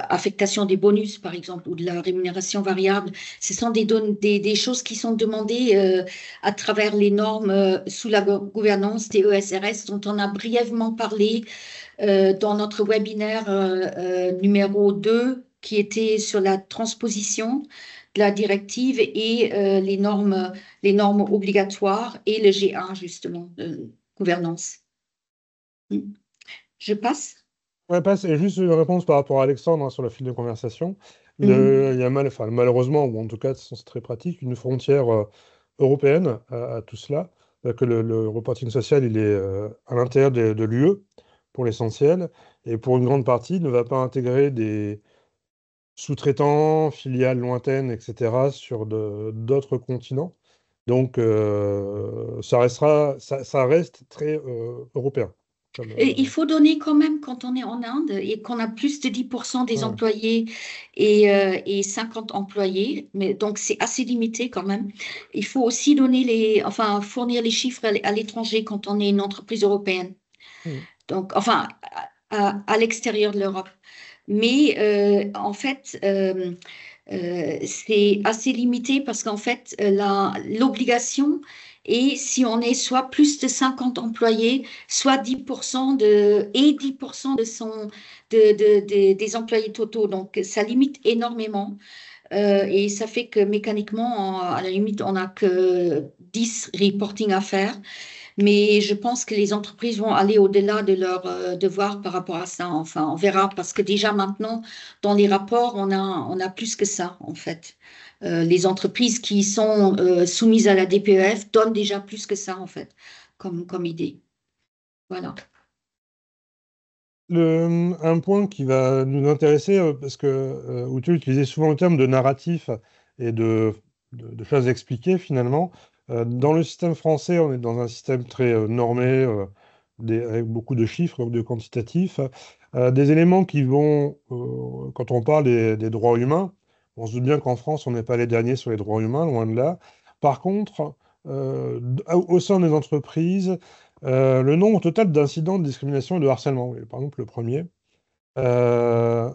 affectation des bonus, par exemple, ou de la rémunération variable. Ce sont des choses qui sont demandées à travers les normes sous la gouvernance des ESRS dont on a brièvement parlé dans notre webinaire numéro 2, qui était sur la transposition de la directive et les normes obligatoires et le G1, justement, de gouvernance. Je passe? Ouais, passe. Et juste une réponse par rapport à Alexandre, hein, sur la file de conversation. Il y a malheureusement, ou en tout cas, c'est très pratique, une frontière européenne à tout cela. Que le reporting social, il est à l'intérieur de l'UE pour l'essentiel, et pour une grande partie, ne va pas intégrer des sous-traitants, filiales lointaines, etc., sur d'autres continents. Donc, ça reste très européen. Il faut donner quand même, quand on est en Inde et qu'on a plus de 10% des Ouais. employés et 50 employés, mais donc c'est assez limité quand même. Il faut aussi fournir les chiffres à l'étranger quand on est une entreprise européenne. Donc, enfin, à l'extérieur de l'Europe. Mais en fait, c'est assez limité parce qu'en fait, l'obligation est si on est soit plus de 50 employés, soit 10% et 10% des employés totaux. Donc, ça limite énormément. Et ça fait que mécaniquement, à la limite, on n'a que 10 reporting à faire. Mais je pense que les entreprises vont aller au-delà de leurs devoirs par rapport à ça. Enfin, on verra parce que déjà maintenant, dans les rapports, on a plus que ça, en fait. Les entreprises qui sont soumises à la DPEF donnent déjà plus que ça, en fait, comme idée. Voilà. Un point qui va nous intéresser, parce que tu utilisais souvent le terme de narratif et de choses expliquées finalement. Dans le système français, on est dans un système très normé, avec beaucoup de chiffres, de quantitatifs. Des éléments qui vont, quand on parle des droits humains, on se doute bien qu'en France, on n'est pas les derniers sur les droits humains, loin de là. Par contre, au sein des entreprises, le nombre total d'incidents de discrimination et de harcèlement, oui, par exemple le premier. Euh,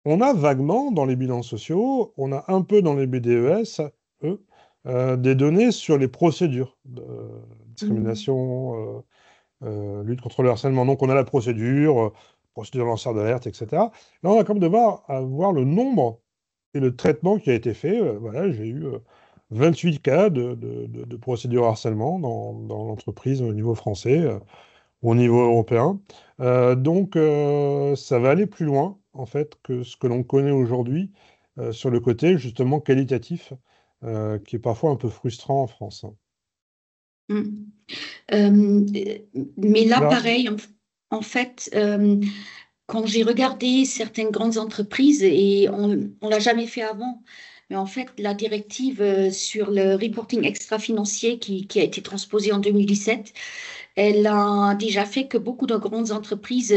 on a vaguement dans les bilans sociaux, on a un peu dans les BDES, eux, des données sur les procédures de Mm. discrimination, lutte contre le harcèlement. Donc on a la procédure, procédure lanceur d'alerte, etc. Là, on va comme devoir avoir le nombre et le traitement qui a été fait. Voilà, j'ai eu 28 cas de procédure harcèlement dans l'entreprise au niveau français, au niveau européen. Donc, ça va aller plus loin, en fait, que ce que l'on connaît aujourd'hui sur le côté, justement, qualitatif, qui est parfois un peu frustrant en France. Mm. Euh, mais là, Alors, pareil, en fait, quand j'ai regardé certaines grandes entreprises, et on l'a jamais fait avant, mais en fait, la directive sur le reporting extra-financier qui a été transposée en 2017, elle a déjà fait que beaucoup de grandes entreprises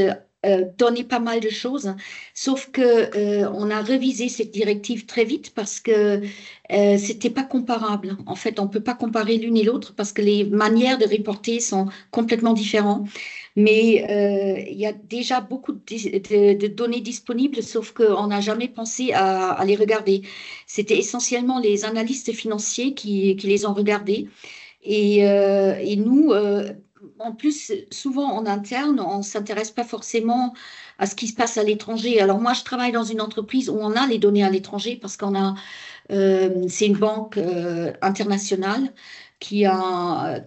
donnaient pas mal de choses, sauf que on a révisé cette directive très vite parce que c'était pas comparable. En fait, on peut pas comparer l'une et l'autre parce que les manières de reporter sont complètement différentes. Mais il y a déjà beaucoup de données disponibles, sauf qu'on n'a jamais pensé à les regarder. C'était essentiellement les analystes financiers qui les ont regardés. Et nous, en plus, souvent en interne, on ne s'intéresse pas forcément à ce qui se passe à l'étranger. Alors moi, je travaille dans une entreprise où on a les données à l'étranger parce c'est une banque internationale qui a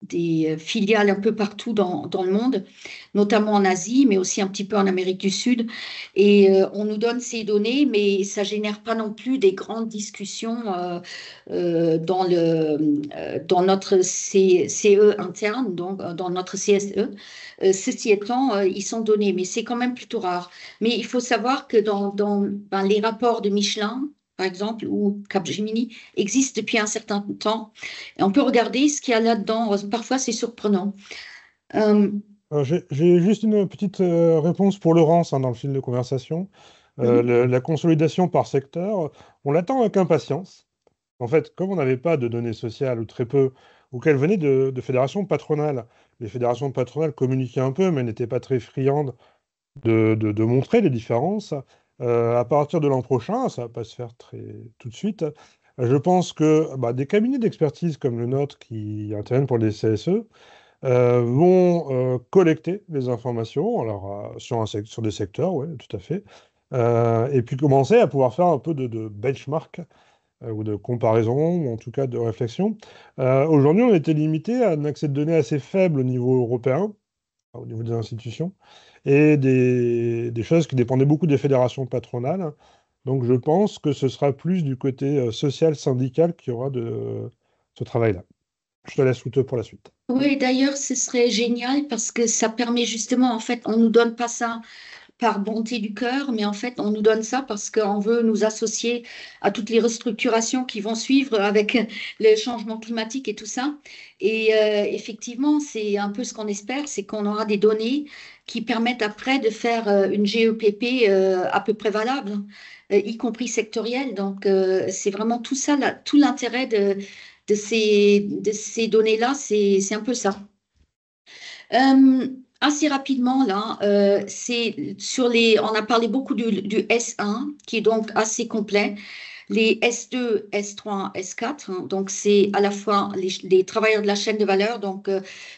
des filiales un peu partout dans le monde, notamment en Asie, mais aussi un petit peu en Amérique du Sud. Et on nous donne ces données, mais ça génère pas non plus des grandes discussions dans notre CE interne, donc dans notre CSE. Ceci étant, ils sont donnés, mais c'est quand même plutôt rare. Mais il faut savoir que dans les rapports de Michelin, par exemple, ou Capgemini, existent depuis un certain temps. Et on peut regarder ce qu'il y a là-dedans. Parfois, c'est surprenant. Euh, alors, j'ai juste une petite réponse pour Laurence dans le fil de conversation. mhm, La consolidation par secteur, on l'attend avec impatience. En fait, comme on n'avait pas de données sociales ou très peu, ou qu'elles venaient de fédérations patronales, les fédérations patronales communiquaient un peu, mais n'étaient pas très friandes de montrer les différences. À partir de l'an prochain, ça ne va pas se faire tout de suite. Je pense que bah, des cabinets d'expertise comme le nôtre qui interviennent pour les CSE vont collecter les informations alors, sur des secteurs, oui, tout à fait, et puis commencer à pouvoir faire un peu de benchmark ou de comparaison, ou en tout cas de réflexion. Aujourd'hui, on était limité à un accès de données assez faible au niveau européen, au niveau des institutions, et des choses qui dépendaient beaucoup des fédérations patronales. Donc je pense que ce sera plus du côté social, syndical qui aura de ce travail-là. Je te laisse Wouteux pour la suite. oui, d'ailleurs, ce serait génial parce que ça permet justement, en fait, on ne nous donne pas ça par bonté du cœur, mais en fait, on nous donne ça parce qu'on veut nous associer à toutes les restructurations qui vont suivre avec le changement climatique et tout ça. Et effectivement, c'est un peu ce qu'on espère, c'est qu'on aura des données qui permettent après de faire une GEPP à peu près valable, y compris sectorielle. Donc, c'est vraiment tout ça, tout l'intérêt de ces données-là, c'est un peu ça. Assez rapidement, là, on a parlé beaucoup du S1, qui est donc assez complet. Les S2, S3, S4, hein, donc c'est à la fois les travailleurs de la chaîne de valeur, donc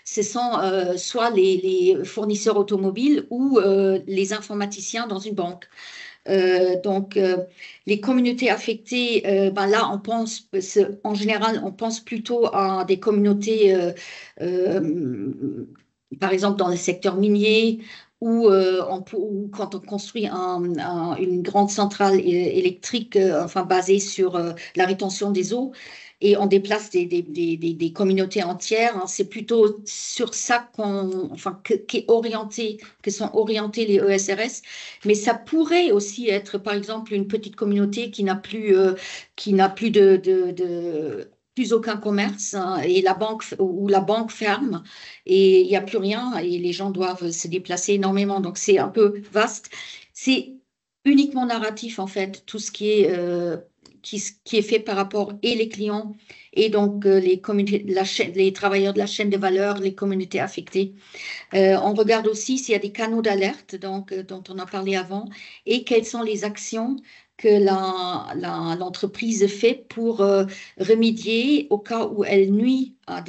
ce sont soit les fournisseurs automobiles ou les informaticiens dans une banque. Les communautés affectées, ben là, en général, on pense plutôt à des communautés, par exemple, dans le secteur minier, ou quand on construit une grande centrale électrique, enfin basée sur la rétention des eaux, et on déplace des communautés entières, hein. C'est plutôt sur ça que sont orientés les ESRS. Mais ça pourrait aussi être, par exemple, une petite communauté qui n'a plus plus aucun commerce, hein, et la banque ferme et il n'y a plus rien et les gens doivent se déplacer énormément. Donc c'est un peu vaste. C'est uniquement narratif en fait, tout ce qui est fait par rapport et les clients et donc les communautés, les travailleurs de la chaîne de valeur, les communautés affectées. On regarde aussi s'il y a des canaux d'alerte, dont on a parlé avant, et quelles sont les actions que l'entreprise fait pour remédier au cas où elle nuit à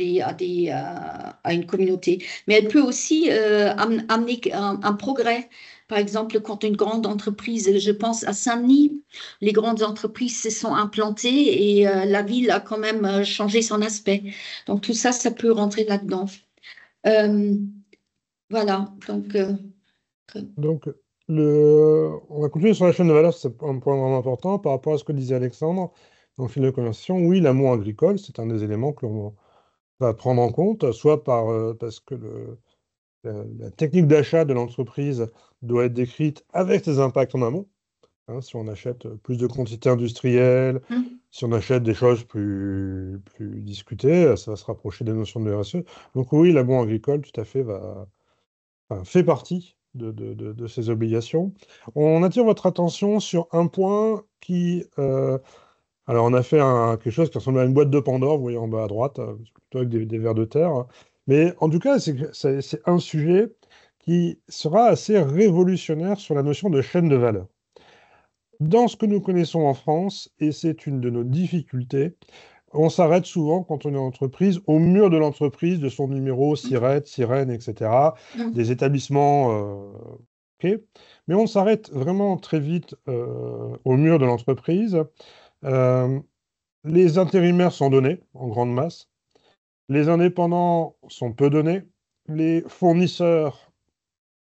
une communauté. Mais elle peut aussi amener un progrès. Par exemple, quand une grande entreprise, je pense à Saint-Denis, les grandes entreprises se sont implantées et la ville a quand même changé son aspect. Donc tout ça, ça peut rentrer là-dedans. Euh, voilà, Donc, on va continuer sur la chaîne de valeur, c'est un point vraiment important par rapport à ce que disait Alexandre dans le fil de conversation. Oui, l'amour agricole, c'est un des éléments que l'on va prendre en compte, soit parce que la technique d'achat de l'entreprise doit être décrite avec ses impacts en amont. Hein, si on achète plus de quantités industrielles, si on achète des choses plus discutées, ça va se rapprocher des notions de RSE. Donc oui, l'amour agricole, tout à fait, fait partie de ces obligations. On attire votre attention sur un point alors, on a fait quelque chose qui ressemble à une boîte de Pandore, vous voyez en bas à droite, plutôt avec des vers de terre, hein. Mais en tout cas, c'est un sujet qui sera assez révolutionnaire sur la notion de chaîne de valeur. Dans ce que nous connaissons en France, et c'est une de nos difficultés, on s'arrête souvent, quand on est en entreprise, au mur de l'entreprise, de son numéro, SIRET, sirène, etc., des établissements, OK. Mais on s'arrête vraiment très vite au mur de l'entreprise. Euh, les intérimaires sont donnés en grande masse. Les indépendants sont peu donnés. Les fournisseurs,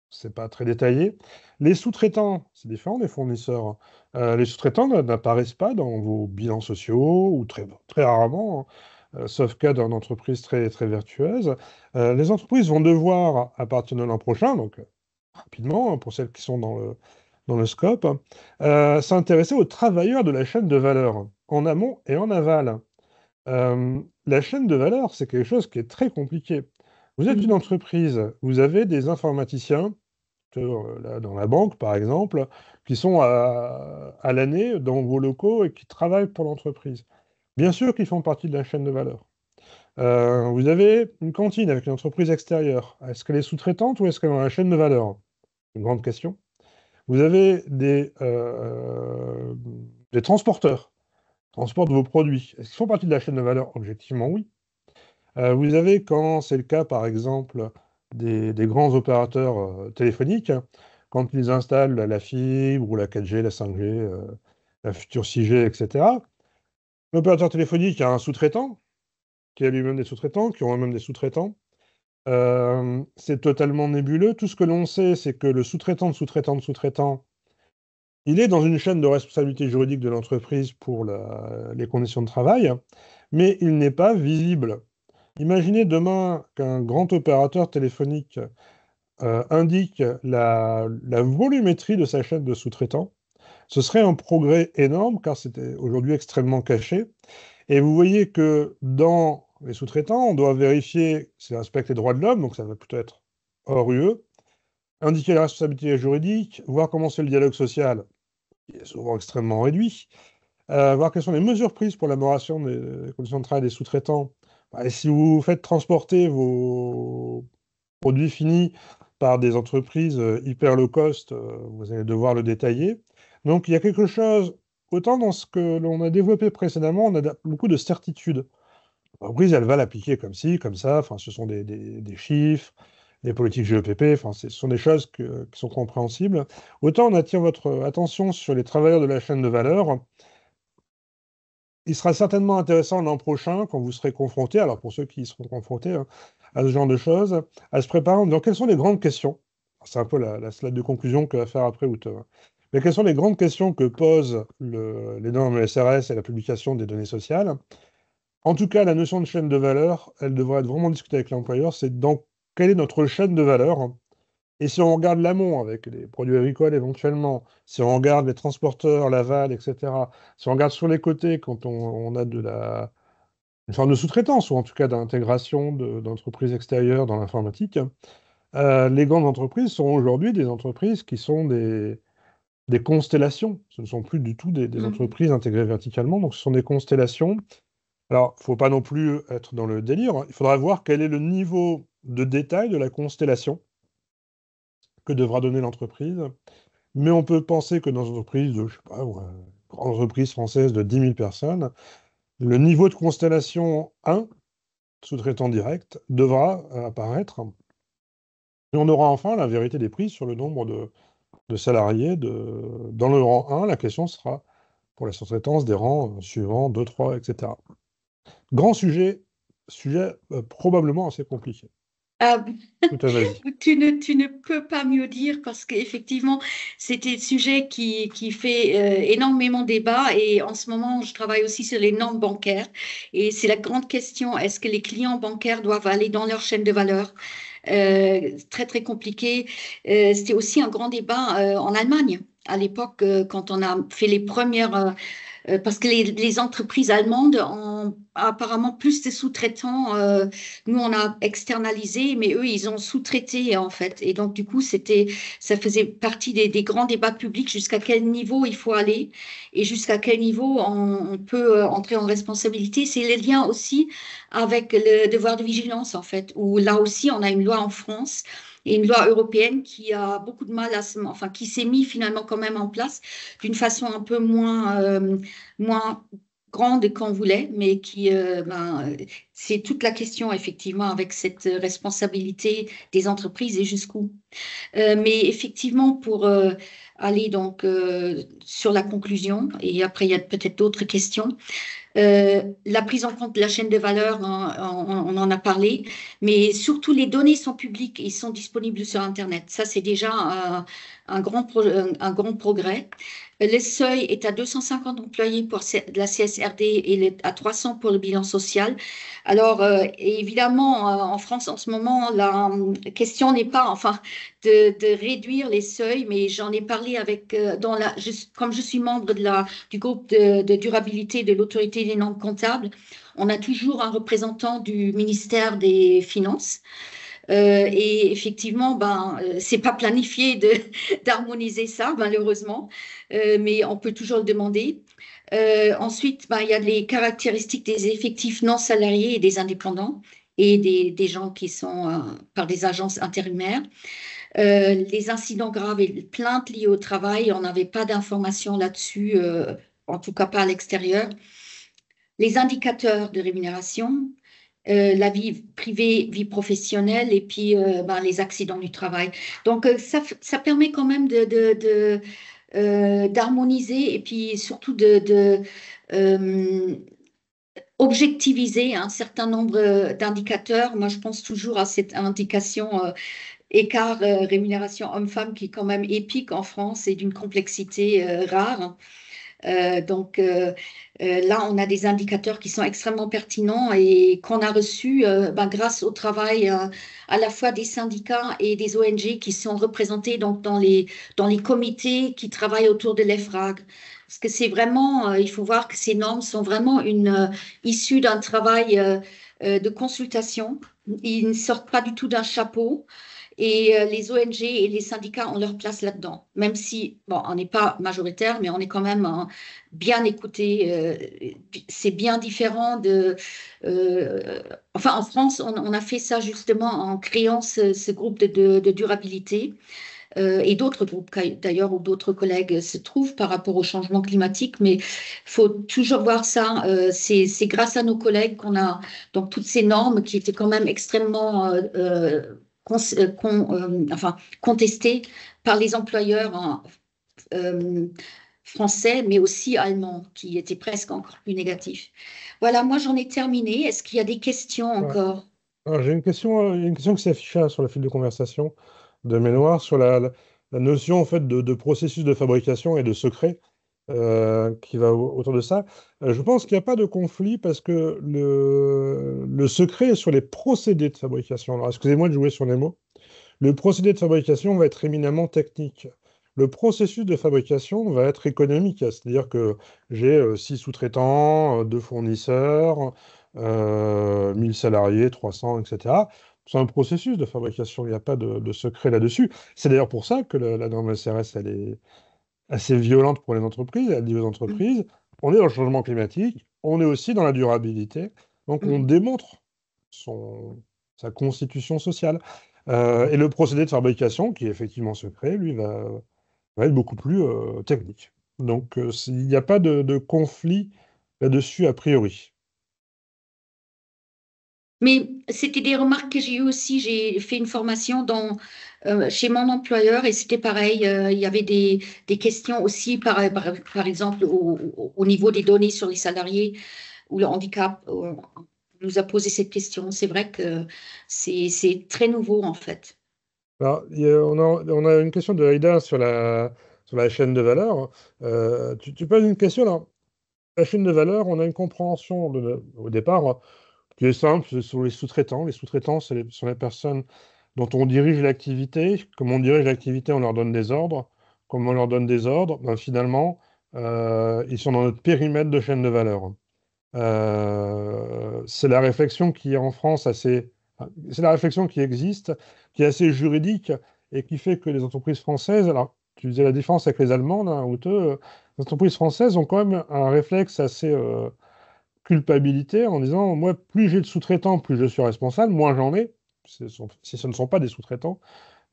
c'est pas très détaillé. Les sous-traitants, c'est différent des fournisseurs, hein. Les sous-traitants n'apparaissent pas dans vos bilans sociaux, ou très, très rarement, hein, sauf cas d'une entreprise très, très vertueuse. Les entreprises vont devoir, à partir de l'an prochain, donc rapidement, hein, pour celles qui sont dans le scope, s'intéresser aux travailleurs de la chaîne de valeur, en amont et en aval. La chaîne de valeur, c'est quelque chose qui est très compliqué. Vous êtes une entreprise, vous avez des informaticiens, là, dans la banque par exemple, qui sont à l'année dans vos locaux et qui travaillent pour l'entreprise. Bien sûr qu'ils font partie de la chaîne de valeur. Vous avez une cantine avec une entreprise extérieure. Est-ce qu'elle est sous-traitante ou est-ce qu'elle est dans la chaîne de valeur? Une grande question. Vous avez des transporteurs, transportent vos produits. Est-ce qu'ils font partie de la chaîne de valeur? Objectivement, oui. Vous avez, quand c'est le cas, par exemple, des grands opérateurs téléphoniques, quand ils installent la fibre ou la 4G, la 5G, la future 6G, etc., l'opérateur téléphonique a un sous-traitant, qui a lui-même des sous-traitants, qui ont eux-mêmes des sous-traitants. C'est totalement nébuleux. Tout ce que l'on sait, c'est que le sous-traitant de sous-traitant de sous-traitant, il est dans une chaîne de responsabilité juridique de l'entreprise pour les conditions de travail, mais il n'est pas visible. Imaginez demain qu'un grand opérateur téléphonique indique la volumétrie de sa chaîne de sous-traitants. Ce serait un progrès énorme, car c'était aujourd'hui extrêmement caché. Et vous voyez que dans les sous-traitants, on doit vérifier si ça respecte les droits de l'homme, donc ça va plutôt être hors UE, indiquer la responsabilité juridique, voir comment c'est le dialogue social, qui est souvent extrêmement réduit, voir quelles sont les mesures prises pour l'amélioration des conditions de travail des sous-traitants. Et si vous faites transporter vos produits finis par des entreprises hyper low cost, vous allez devoir le détailler. Donc il y a quelque chose, autant dans ce que l'on a développé précédemment, on a beaucoup de certitudes. L'entreprise, elle va l'appliquer comme ci, comme ça, enfin, ce sont des chiffres, les politiques GEPP, enfin, ce sont des choses qui sont compréhensibles. Autant on attire votre attention sur les travailleurs de la chaîne de valeur. Il sera certainement intéressant l'an prochain, quand vous serez confrontés, alors pour ceux qui y seront confrontés, hein, à ce genre de choses, à se préparer en disant quelles sont les grandes questions. C'est un peu la slide de conclusion que va faire après Ute. Mais quelles sont les grandes questions que posent les normes SRS et la publication des données sociales? En tout cas, la notion de chaîne de valeur, elle devrait être vraiment discutée avec l'employeur. C'est dans quelle est notre chaîne de valeur? Et si on regarde l'amont avec les produits agricoles éventuellement, si on regarde les transporteurs, l'aval, etc., si on regarde sur les côtés quand on a une forme de sous-traitance ou en tout cas d'intégration d'entreprises extérieures dans l'informatique, les grandes entreprises sont aujourd'hui des entreprises qui sont des constellations. Ce ne sont plus du tout des entreprises intégrées verticalement, donc ce sont des constellations. Alors, il ne faut pas non plus être dans le délire, hein. Il faudra voir quel est le niveau de détail de la constellation que devra donner l'entreprise. Mais on peut penser que dans une entreprise de, je sais pas, une grande entreprise française de 10 000 personnes, le niveau de constellation 1, sous-traitant direct, devra apparaître. Et on aura enfin la vérité des prix sur le nombre de salariés. Dans le rang 1, la question sera pour la sous-traitance des rangs suivants, 2, 3, etc. Grand sujet probablement assez compliqué. Ah, Tout à vas-y. tu ne peux pas mieux dire parce qu'effectivement, c'était un sujet qui fait énormément débat et en ce moment, je travaille aussi sur les normes bancaires et c'est la grande question, est-ce que les clients bancaires doivent aller dans leur chaîne de valeur? Très, très compliqué. C'était aussi un grand débat en Allemagne à l'époque quand on a fait les premières parce que les entreprises allemandes ont apparemment plus de sous-traitants. Nous, on a externalisé, mais eux, ils ont sous-traité en fait. Et donc, du coup, ça faisait partie des grands débats publics jusqu'à quel niveau il faut aller et jusqu'à quel niveau on peut entrer en responsabilité. C'est le lien aussi avec le devoir de vigilance en fait, où là aussi, on a une loi en France et une loi européenne qui a beaucoup de mal enfin, qui s'est mis finalement quand même en place d'une façon un peu moins grande qu'on voulait, mais c'est toute la question effectivement avec cette responsabilité des entreprises et jusqu'où. Mais effectivement, pour aller donc sur la conclusion, et après il y a peut-être d'autres questions. La prise en compte de la chaîne de valeur, on en a parlé, mais surtout les données sont publiques et sont disponibles sur Internet. Ça, c'est déjà un grand progrès. Le seuil est à 250 employés pour la CSRD et à 300 pour le bilan social. Alors, évidemment, en France, en ce moment, la question n'est pas, enfin, de réduire les seuils, mais j'en ai parlé avec, comme je suis membre du groupe de durabilité de l'autorité des normes comptables, on a toujours un représentant du ministère des Finances. Et effectivement, c'est pas planifié d'harmoniser ça, malheureusement, mais on peut toujours le demander. Ensuite, il y a les caractéristiques des effectifs non salariés et des indépendants et des gens qui sont par des agences intérimaires. Les incidents graves et les plaintes liées au travail, on n'avait pas d'informations là-dessus, en tout cas pas à l'extérieur. Les indicateurs de rémunération, la vie privée, vie professionnelle et puis les accidents du travail. Donc ça permet quand même d'harmoniser et puis surtout euh, objectiviser un certain nombre d'indicateurs. Moi, je pense toujours à cette indication écart rémunération homme-femme qui est quand même épique en France et d'une complexité rare. Là, on a des indicateurs qui sont extrêmement pertinents et qu'on a reçus grâce au travail à la fois des syndicats et des ONG qui sont représentés donc, dans les comités qui travaillent autour de l'EFRAG. Parce que c'est vraiment, il faut voir que ces normes sont vraiment issues d'un travail de consultation. Ils ne sortent pas du tout d'un chapeau. Et les ONG et les syndicats ont leur place là-dedans, même si, bon, on n'est pas majoritaire, mais on est quand même bien écouté. C'est bien différent enfin, en France, on a fait ça justement en créant ce groupe de durabilité et d'autres groupes d'ailleurs où d'autres collègues se trouvent par rapport au changement climatique, mais il faut toujours voir ça. C'est grâce à nos collègues qu'on a donc toutes ces normes qui étaient quand même extrêmement contestée par les employeurs français, mais aussi allemands, qui étaient presque encore plus négatifs. Voilà, moi j'en ai terminé. Est-ce qu'il y a des questions Ouais. encore? Alors, j'ai une question qui s'est affichée sur le fil de conversation de mémoire sur la notion en fait de processus de fabrication et de secret qui va autour de ça. Je pense qu'il n'y a pas de conflit parce que le secret est sur les procédés de fabrication. Alors, excusez-moi de jouer sur les mots. Le procédé de fabrication va être éminemment technique. Le processus de fabrication va être économique, c'est-à-dire que j'ai 6 sous-traitants, 2 fournisseurs, 1000 salariés, 300, etc. C'est un processus de fabrication, il n'y a pas de secret là-dessus. C'est d'ailleurs pour ça que la norme SRS, elle est assez violente pour les entreprises. Elle dit aux Mm, entreprises, on est dans le changement climatique, on est aussi dans la durabilité, donc on mm. démontre sa constitution sociale. Et le procédé de fabrication, qui est effectivement secret, lui, va être beaucoup plus technique. Donc, il n'y a pas de conflit là-dessus a priori. Mais c'était des remarques que j'ai eues aussi. J'ai fait une formation chez mon employeur et c'était pareil. Il y avait des questions aussi, par exemple, au niveau des données sur les salariés ou le handicap. On nous a posé cette question. C'est vrai que c'est très nouveau en fait. Alors, on a une question de Aïda sur la chaîne de valeur. Tu poses une question là. La chaîne de valeur, on a une compréhension au départ qui est simple, ce sont les sous-traitants. Les sous-traitants, sont les personnes dont on dirige l'activité. Comme on dirige l'activité, on leur donne des ordres. Comme on leur donne des ordres, ben, finalement, ils sont dans notre périmètre de chaîne de valeur. C'est la réflexion qui est en France assez... C'est la réflexion qui existe, qui est assez juridique et qui fait que les entreprises françaises... Alors, tu disais la différence avec les Allemandes, hein, ou les entreprises françaises ont quand même un réflexe assez culpabilité en disant, moi, plus j'ai de sous-traitants, plus je suis responsable, moins j'en ai. Si ce ne sont pas des sous-traitants,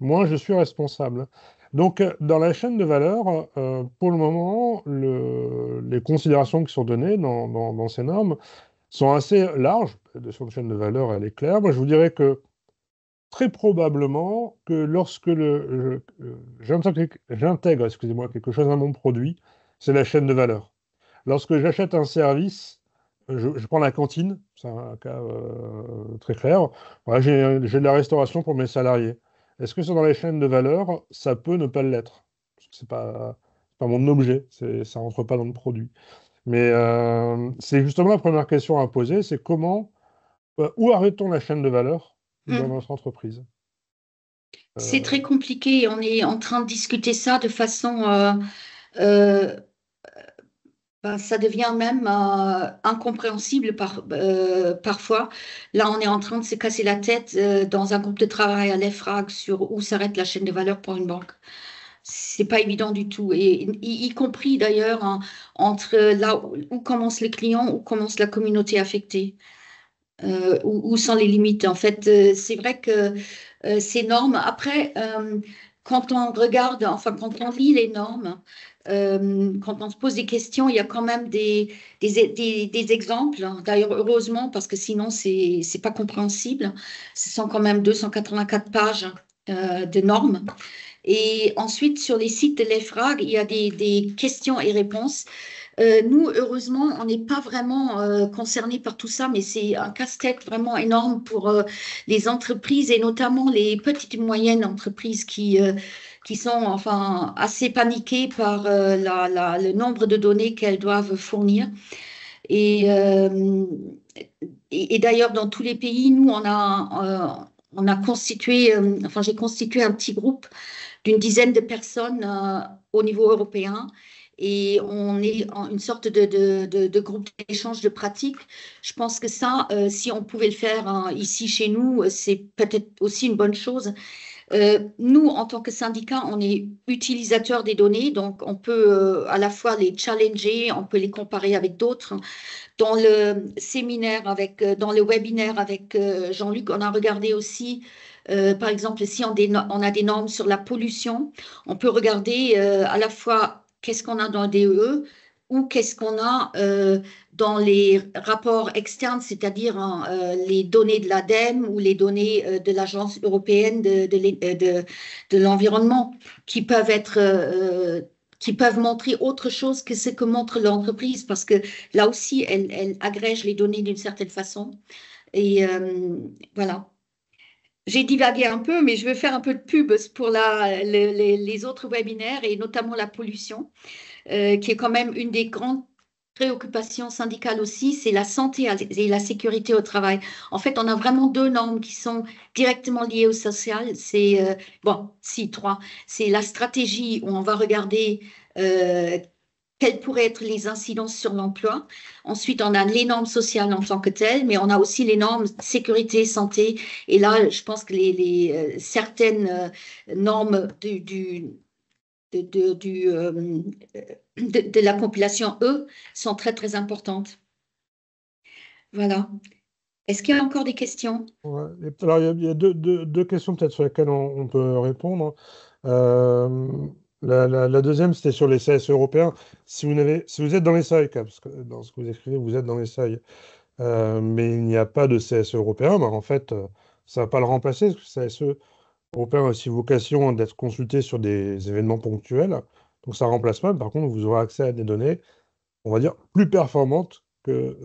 moins je suis responsable. Donc, dans la chaîne de valeur, pour le moment, les considérations qui sont données dans ces normes sont assez larges. Sur une chaîne de valeur, elle est claire. Moi, je vous dirais que très probablement que lorsque j'intègre, excusez-moi, quelque chose à mon produit, c'est la chaîne de valeur. Lorsque j'achète un service, je prends la cantine, c'est un cas très clair. Voilà, j'ai de la restauration pour mes salariés. Est-ce que c'est dans les chaînes de valeur? Ça peut ne pas l'être. C'est pas mon objet, ça rentre pas dans le produit. Mais c'est justement la première question à poser, c'est où arrête-t-on la chaîne de valeur dans Mm. notre entreprise? C'est Euh, très compliqué. On est en train de discuter ça de façon euh, ben, ça devient même incompréhensible parfois. Là, on est en train de se casser la tête dans un groupe de travail à l'EFRAG sur où s'arrête la chaîne de valeur pour une banque. C'est pas évident du tout. Et y compris d'ailleurs entre là où commence le client, où commence la communauté affectée, où sont les limites. En fait, c'est vrai que ces normes, après, quand on regarde, enfin, quand on lit les normes, quand on se pose des questions, il y a quand même des exemples. D'ailleurs, heureusement, parce que sinon, c'est pas compréhensible. Ce sont quand même 284 pages de normes. Et ensuite, sur les sites de l'EFRAG, il y a des questions et réponses. Nous, heureusement, on n'est pas vraiment concernés par tout ça, mais c'est un casse-tête vraiment énorme pour les entreprises et notamment les petites et moyennes entreprises qui sont enfin assez paniquées par le nombre de données qu'elles doivent fournir. Et, euh, et d'ailleurs, dans tous les pays, nous, on a constitué, enfin, j'ai constitué un petit groupe d'une dizaine de personnes au niveau européen. Et on est en une sorte de groupe d'échange de pratiques. Je pense que ça, si on pouvait le faire hein, ici chez nous, c'est peut-être aussi une bonne chose. Nous, en tant que syndicat, on est utilisateur des données, donc on peut à la fois les challenger, on peut les comparer avec d'autres. Dans le séminaire dans le webinaire avec Jean-Luc, on a regardé aussi, par exemple, si on a des normes sur la pollution, on peut regarder à la fois qu'est-ce qu'on a dans le DEE ou qu'est-ce qu'on a dans les rapports externes, c'est-à-dire hein, les données de l'ADEME ou les données de l'Agence européenne de l'environnement, qui peuvent être qui peuvent montrer autre chose que ce que montre l'entreprise, parce que là aussi, elle agrège les données d'une certaine façon. Et voilà. J'ai divagué un peu, mais je veux faire un peu de pub pour les autres webinaires et notamment la pollution, qui est quand même une des grandes préoccupations syndicales aussi, c'est la santé et la sécurité au travail. En fait, on a vraiment deux normes qui sont directement liées au social. C'est, bon, si, trois. C'est la stratégie où on va regarder euh, quelles pourraient être les incidences sur l'emploi. Ensuite, on a les normes sociales en tant que telles, mais on a aussi les normes sécurité, santé. Et là, je pense que certaines normes de la compilation E sont très, très importantes. Voilà. Est-ce qu'il y a encore des questions? Ouais. Alors, il y a deux questions peut-être sur lesquelles on peut répondre. La deuxième, c'était sur les CSE européens. Si vous êtes dans les seuils, parce que dans ce que vous écrivez, vous êtes dans les seuils, mais il n'y a pas de CSE européen, en fait, ça ne va pas le remplacer, parce que le CSE européen a aussi vocation d'être consulté sur des événements ponctuels. Donc ça ne remplace pas, mais par contre, vous aurez accès à des données, on va dire, plus performantes que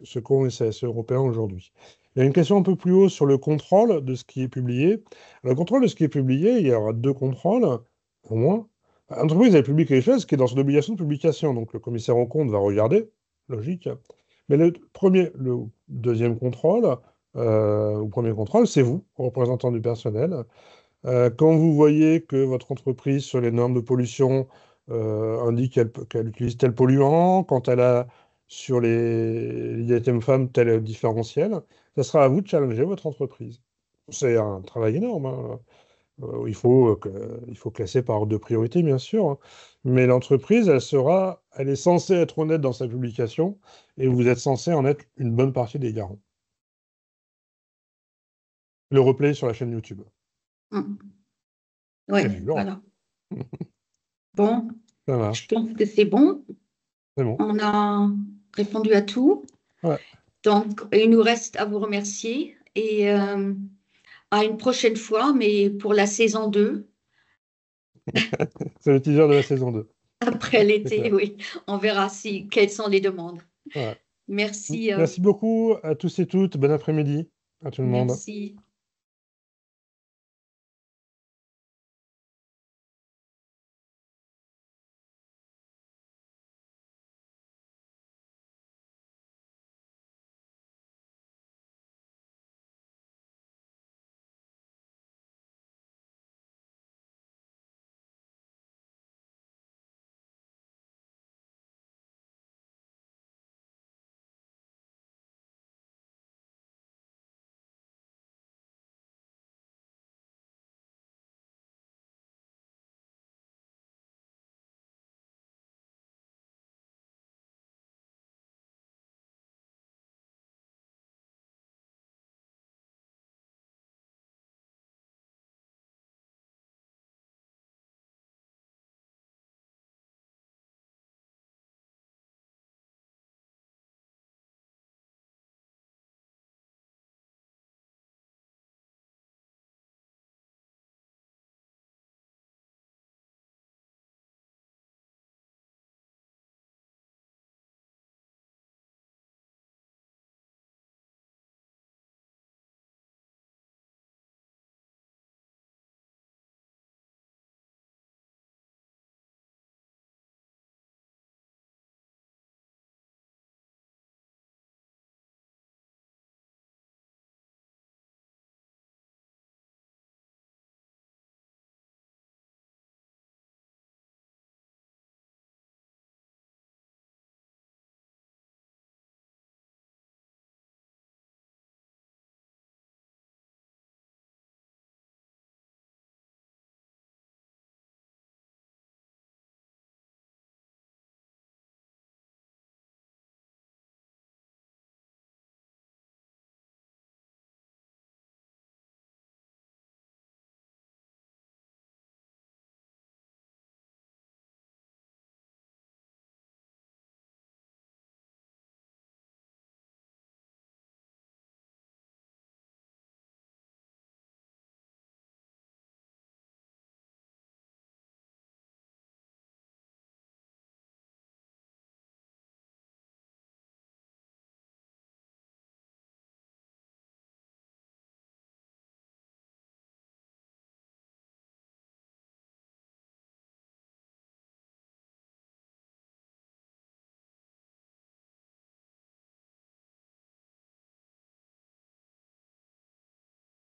ce qu'ont les CSE européens aujourd'hui. Il y a une question un peu plus haut sur le contrôle de ce qui est publié. Le contrôle de ce qui est publié, il y aura deux contrôles, au moins. L'entreprise, elle publie quelque chose qui est dans son obligation de publication. Donc le commissaire aux comptes va regarder, logique. Mais le deuxième contrôle, ou premier contrôle, c'est vous, représentant du personnel. Quand vous voyez que votre entreprise, sur les normes de pollution, indique qu'elle utilise tel polluant, quand elle a sur les items femmes tel différentiel, ça sera à vous de challenger votre entreprise. C'est un travail énorme, hein. Il faut classer par ordre de priorité, bien sûr, hein. Mais l'entreprise, elle est censée être honnête dans sa publication et vous êtes censé en être une bonne partie des garants. Le replay sur la chaîne YouTube. Oui, C'est violent. voilà. Bon, Ça je marche. pense que c'est bon. C'est bon. On a répondu à tout. Ouais. Donc, il nous reste à vous remercier et à une prochaine fois, mais pour la saison 2, C'est le teaser de la saison 2. après C'est l'été, clair. oui, on verra quelles sont les demandes. Ouais. Merci, Merci beaucoup à tous et toutes. Bon après-midi à tout le monde. merci.